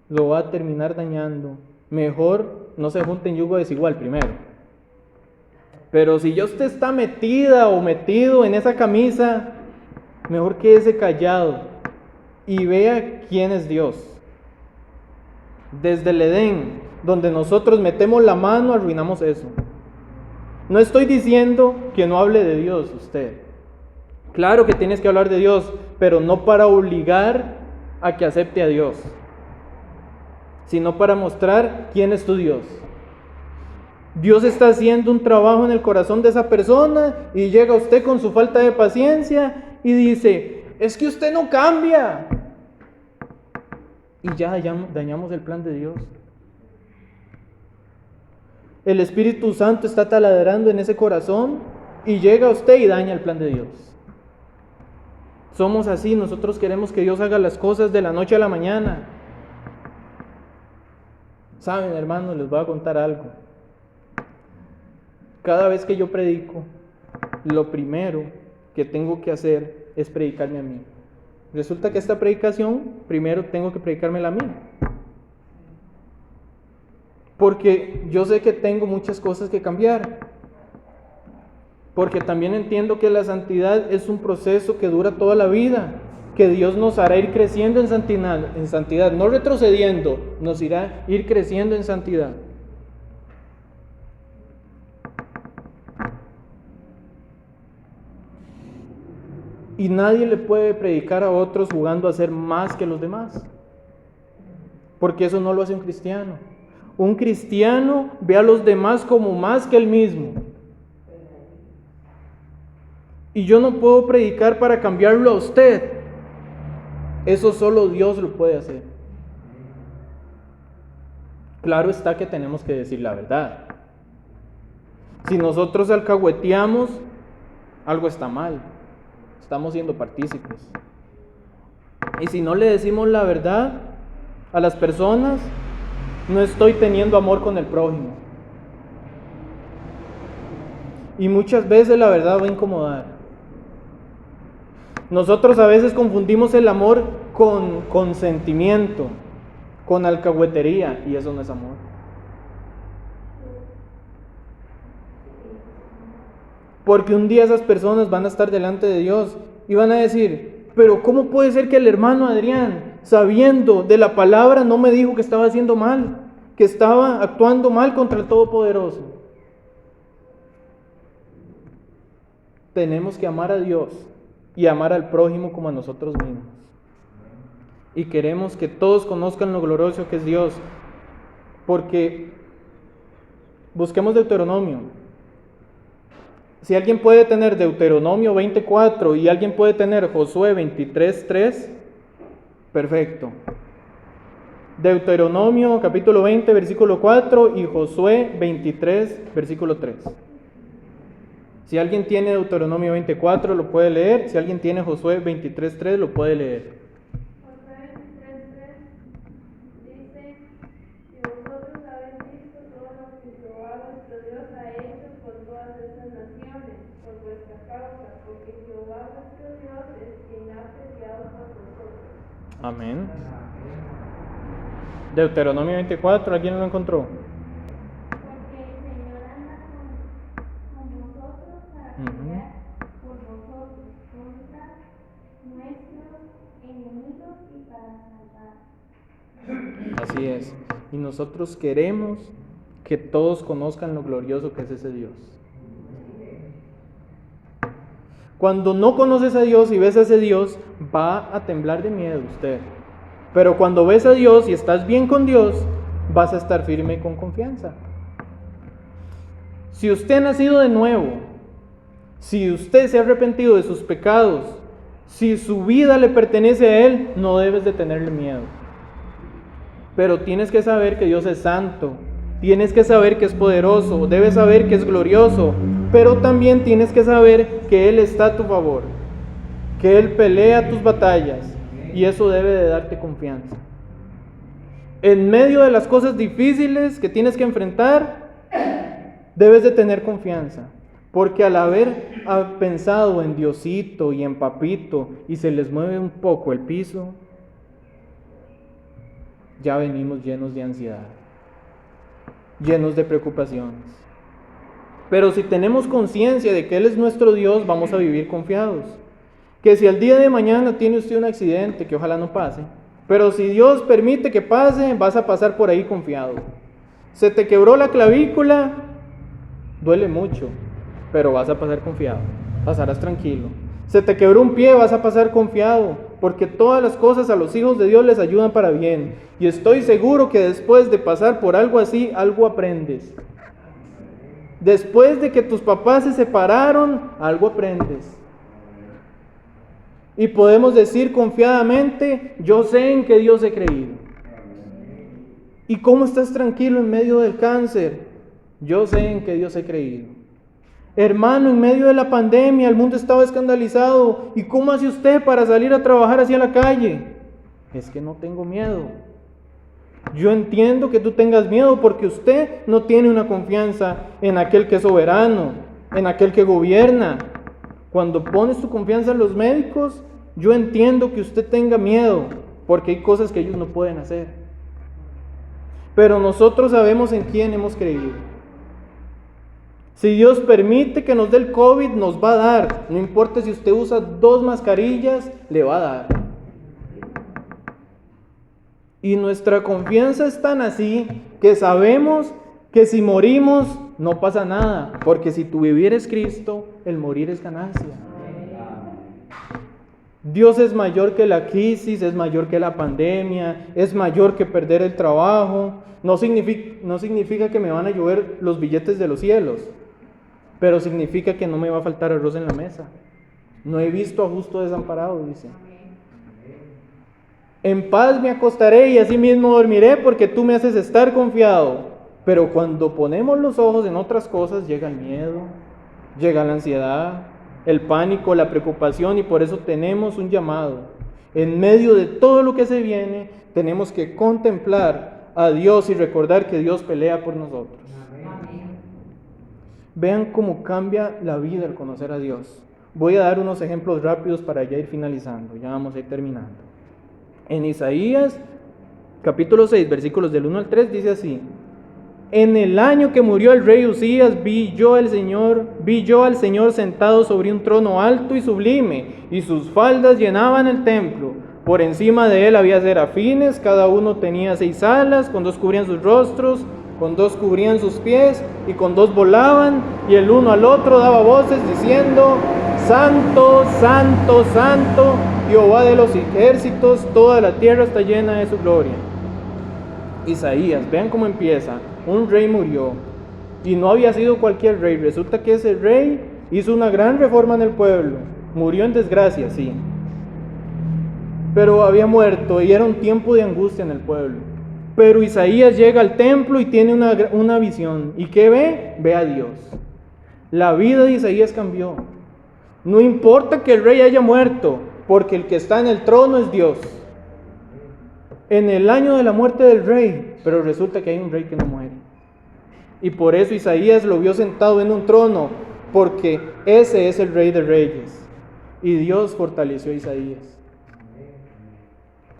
A: Lo va a terminar dañando. Mejor no se junten yugo desigual primero. Pero si ya usted está metida o metido en esa camisa, mejor quédese callado y vea quién es Dios. Desde el Edén, donde nosotros metemos la mano, arruinamos eso. No estoy diciendo que no hable de Dios usted. Claro que tienes que hablar de Dios, pero no para obligar a que acepte a Dios, sino para mostrar quién es tu Dios. Dios está haciendo un trabajo en el corazón de esa persona y llega usted con su falta de paciencia y dice: es que usted no cambia. Y ya dañamos el plan de Dios. El Espíritu Santo está taladrando en ese corazón y llega usted y daña el plan de Dios. Somos así, nosotros queremos que Dios haga las cosas de la noche a la mañana. Saben, hermanos, les voy a contar algo. Cada vez que yo predico, lo primero que tengo que hacer es predicarme a mí. Resulta que esta predicación, primero tengo que predicármela a mí. Porque yo sé que tengo muchas cosas que cambiar. Porque también entiendo que la santidad es un proceso que dura toda la vida. Que Dios nos hará ir creciendo en santidad, no retrocediendo, nos irá ir creciendo en santidad. Y nadie le puede predicar a otros jugando a ser más que los demás. Porque eso no lo hace un cristiano. Un cristiano ve a los demás como más que él mismo. Y yo no puedo predicar para cambiarlo a usted. Eso solo Dios lo puede hacer. Claro está que tenemos que decir la verdad. Si nosotros alcahueteamos, algo está mal. Estamos siendo partícipes. Y si no le decimos la verdad a las personas, no estoy teniendo amor con el prójimo. Y muchas veces la verdad va a incomodar. Nosotros a veces confundimos el amor con consentimiento, con alcahuetería, y eso no es amor. Porque un día esas personas van a estar delante de Dios y van a decir: pero ¿cómo puede ser que el hermano Adrián, sabiendo de la palabra, no me dijo que estaba haciendo mal, que estaba actuando mal contra el Todopoderoso? Tenemos que amar a Dios y amar al prójimo como a nosotros mismos. Y queremos que todos conozcan lo glorioso que es Dios. Porque busquemos Deuteronomio. Si alguien puede tener Deuteronomio 24 y alguien puede tener Josué 23:3, perfecto. Deuteronomio capítulo 20, versículo 4 y Josué 23, versículo 3. Si alguien tiene Deuteronomio 24 lo puede leer, si alguien tiene Josué 23:3 lo puede leer.
B: Josué 23:3 dice: y vosotros habéis visto todo lo que Jehová vuestro Dios ha hecho por todas estas naciones, por vuestra causa, porque Jehová vuestro Dios es quien ha peleado por vosotros.
A: Amén. Deuteronomio 24, ¿alguien lo encontró?
B: Porque el Señor anda con vosotros para pelear por vosotros contra nuestros enemigos y para salvar.
A: Así es. Y nosotros queremos que todos conozcan lo glorioso que es ese Dios. Cuando no conoces a Dios y ves a ese Dios, va a temblar de miedo usted. Pero cuando ves a Dios y estás bien con Dios, vas a estar firme y con confianza. Si usted ha nacido de nuevo, si usted se ha arrepentido de sus pecados, si su vida le pertenece a Él, no debes de tenerle miedo. Pero tienes que saber que Dios es santo tienes que saber que es poderoso, debes saber que es glorioso, pero también tienes que saber que Él está a tu favor, que Él pelea tus batallas, y eso debe de darte confianza. En medio de las cosas difíciles que tienes que enfrentar, debes de tener confianza, porque al haber pensado en Diosito y en Papito y se les mueve un poco el piso, ya venimos llenos de ansiedad, llenos de preocupaciones. Pero si tenemos conciencia de que Él es nuestro Dios, vamos a vivir confiados. Que si el día de mañana tiene usted un accidente, que ojalá no pase, pero si Dios permite que pase, vas a pasar por ahí confiado. Se te quebró la clavícula, duele mucho, pero vas a pasar confiado, pasarás tranquilo. Se te quebró un pie, vas a pasar confiado, porque todas las cosas a los hijos de Dios les ayudan para bien. Y estoy seguro que después de pasar por algo así, algo aprendes. Después de que tus papás se separaron, algo aprendes. Y podemos decir confiadamente, yo sé en que Dios he creído. ¿Y cómo estás tranquilo en medio del cáncer? Yo sé en que Dios he creído. Hermano, en medio de la pandemia, el mundo estaba escandalizado. ¿Y cómo hace usted para salir a trabajar hacia la calle? Es que no tengo miedo. Yo entiendo que tú tengas miedo porque usted no tiene una confianza en aquel que es soberano, en aquel que gobierna. Cuando pones tu confianza en los médicos, yo entiendo que usted tenga miedo porque hay cosas que ellos no pueden hacer. Pero nosotros sabemos en quién hemos creído. Si Dios permite que nos dé el COVID, nos va a dar. No importa si usted usa 2 mascarillas, le va a dar. Y nuestra confianza es tan así que sabemos que si morimos no pasa nada, porque si tu vivir es Cristo, el morir es ganancia. Dios es mayor que la crisis, es mayor que la pandemia, es mayor que perder el trabajo. No significa que me van a llover los billetes de los cielos, pero significa que no me va a faltar arroz en la mesa. No he visto a justo desamparado, dice. En paz me acostaré y así mismo dormiré porque tú me haces estar confiado. Pero cuando ponemos los ojos en otras cosas, llega el miedo, llega la ansiedad, el pánico, la preocupación, y por eso tenemos un llamado. En medio de todo lo que se viene, tenemos que contemplar a Dios y recordar que Dios pelea por nosotros. Vean cómo cambia la vida al conocer a Dios. Voy a dar unos ejemplos rápidos para ya ir finalizando, ya vamos a ir terminando. En Isaías, capítulo 6, versículos del 1 al 3, dice así: en el año que murió el rey Uzías, vi yo al Señor sentado sobre un trono alto y sublime, y sus faldas llenaban el templo. Por encima de él había serafines, cada uno tenía 6 alas, con 2 cubrían sus rostros, con 2 cubrían sus pies, y con 2 volaban, y el uno al otro daba voces diciendo: Santo, Santo, Santo, Jehová de los ejércitos, toda la tierra está llena de su gloria. Isaías, vean cómo empieza. Un rey murió, y no había sido cualquier rey. Resulta que ese rey hizo una gran reforma en el pueblo. Murió en desgracia, sí, pero había muerto y era un tiempo de angustia en el pueblo. Pero Isaías llega al templo y tiene una visión. ¿Y qué ve? Ve a Dios. La vida de Isaías cambió. No importa que el rey haya muerto, porque el que está en el trono es Dios. En el año de la muerte del rey, pero resulta que hay un rey que no muere. Y por eso Isaías lo vio sentado en un trono, porque ese es el Rey de Reyes. Y Dios fortaleció a Isaías.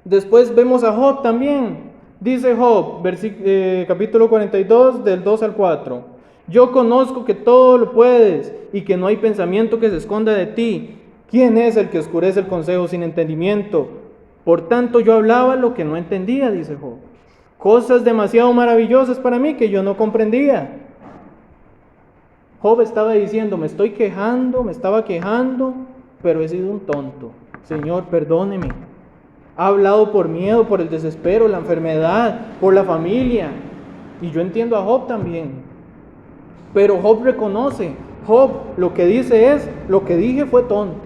A: Después vemos a Job también. Dice Job, capítulo 42, del 2 al 4. Yo conozco que todo lo puedes y que no hay pensamiento que se esconda de ti. ¿Quién es el que oscurece el consejo sin entendimiento? Por tanto yo hablaba lo que no entendía, dice Job. Cosas demasiado maravillosas para mí que yo no comprendía. Job estaba diciendo, me estaba quejando, pero he sido un tonto. Señor, perdóneme. Ha hablado por miedo, por el desespero, la enfermedad, por la familia. Y yo entiendo a Job también. Pero Job reconoce, Job lo que dice es, lo que dije fue tonto.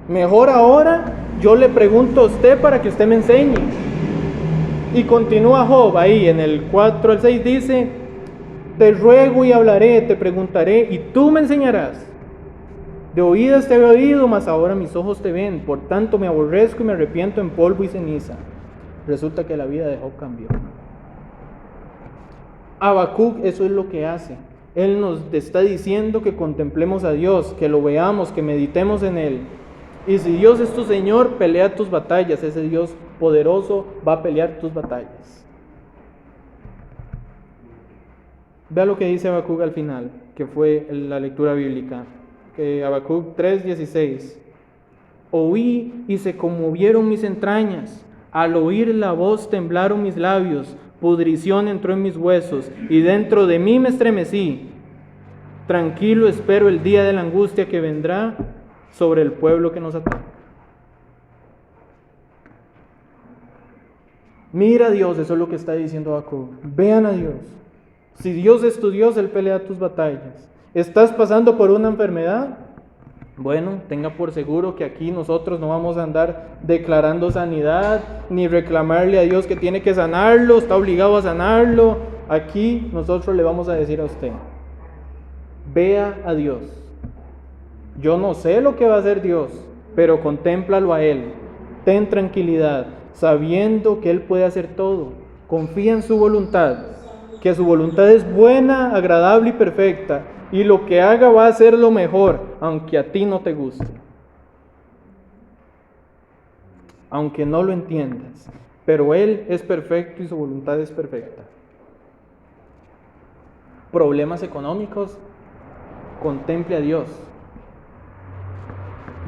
A: Mejor ahora yo le pregunto a usted para que usted me enseñe. Y continúa Job ahí en el 4 al 6 dice: Te ruego y hablaré, te preguntaré y tú me enseñarás. De oídas te había oído, mas ahora mis ojos te ven. Por tanto me aborrezco y me arrepiento en polvo y ceniza. Resulta que la vida de Job cambió. Habacuc eso es lo que hace. Él nos está diciendo que contemplemos a Dios, que lo veamos, que meditemos en Él. Y si Dios es tu Señor, pelea tus batallas. Ese Dios poderoso va a pelear tus batallas. Vea lo que dice Habacuc al final, que fue la lectura bíblica. Habacuc 3:16. Oí y se conmovieron mis entrañas. Al oír la voz temblaron mis labios. Pudrición entró en mis huesos y dentro de mí me estremecí. Tranquilo espero el día de la angustia que vendrá sobre el pueblo que nos ataca. Mira a Dios, eso es lo que está diciendo Habacuc. Vean a Dios. Si Dios es tu Dios, Él pelea tus batallas. ¿Estás pasando por una enfermedad? Bueno, tenga por seguro que aquí nosotros no vamos a andar declarando sanidad, ni reclamarle a Dios que tiene que sanarlo, está obligado a sanarlo. Aquí nosotros le vamos a decir a usted, vea a Dios. Yo no sé lo que va a hacer Dios, pero contémplalo a Él. Ten tranquilidad, sabiendo que Él puede hacer todo. Confía en su voluntad, que su voluntad es buena, agradable y perfecta. Y lo que haga va a ser lo mejor, aunque a ti no te guste. Aunque no lo entiendas. Pero Él es perfecto y su voluntad es perfecta. Problemas económicos, contemple a Dios.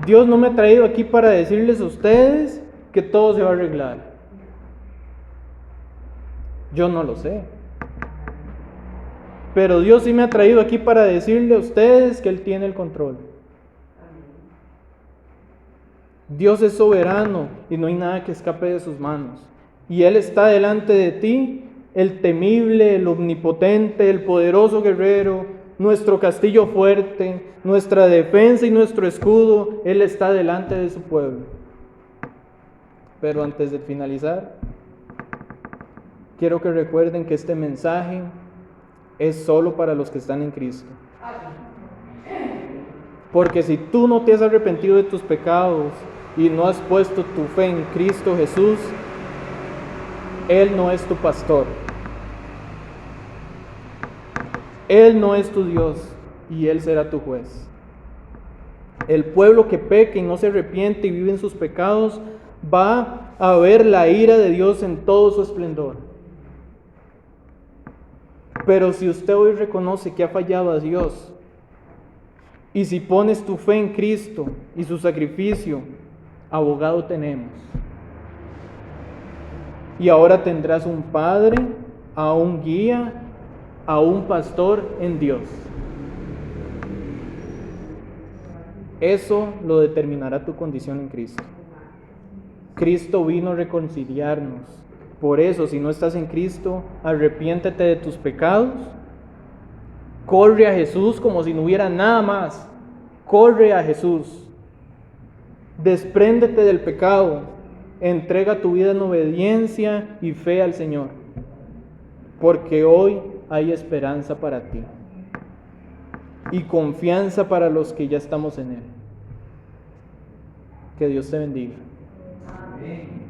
A: Dios no me ha traído aquí para decirles a ustedes que todo se va a arreglar. Yo no lo sé. Pero Dios sí me ha traído aquí para decirle a ustedes que Él tiene el control. Dios es soberano y no hay nada que escape de sus manos. Y Él está delante de ti, el temible, el omnipotente, el poderoso guerrero, nuestro castillo fuerte, nuestra defensa y nuestro escudo. Él está delante de su pueblo. Pero antes de finalizar, quiero que recuerden que este mensaje es solo para los que están en Cristo. Porque si tú no te has arrepentido de tus pecados y no has puesto tu fe en Cristo Jesús, Él no es tu pastor. Él no es tu Dios y Él será tu juez. El pueblo que peca y no se arrepiente y vive en sus pecados va a ver la ira de Dios en todo su esplendor. Pero si usted hoy reconoce que ha fallado a Dios, y si pones tu fe en Cristo y su sacrificio, abogado tenemos. Y ahora tendrás un padre, a un guía, a un pastor en Dios. Eso lo determinará tu condición en Cristo. Cristo vino a reconciliarnos. Por eso, si no estás en Cristo, arrepiéntete de tus pecados. Corre a Jesús como si no hubiera nada más. Corre a Jesús. Despréndete del pecado. Entrega tu vida en obediencia y fe al Señor. Porque hoy hay esperanza para ti. Y confianza para los que ya estamos en Él. Que Dios te bendiga. Amén.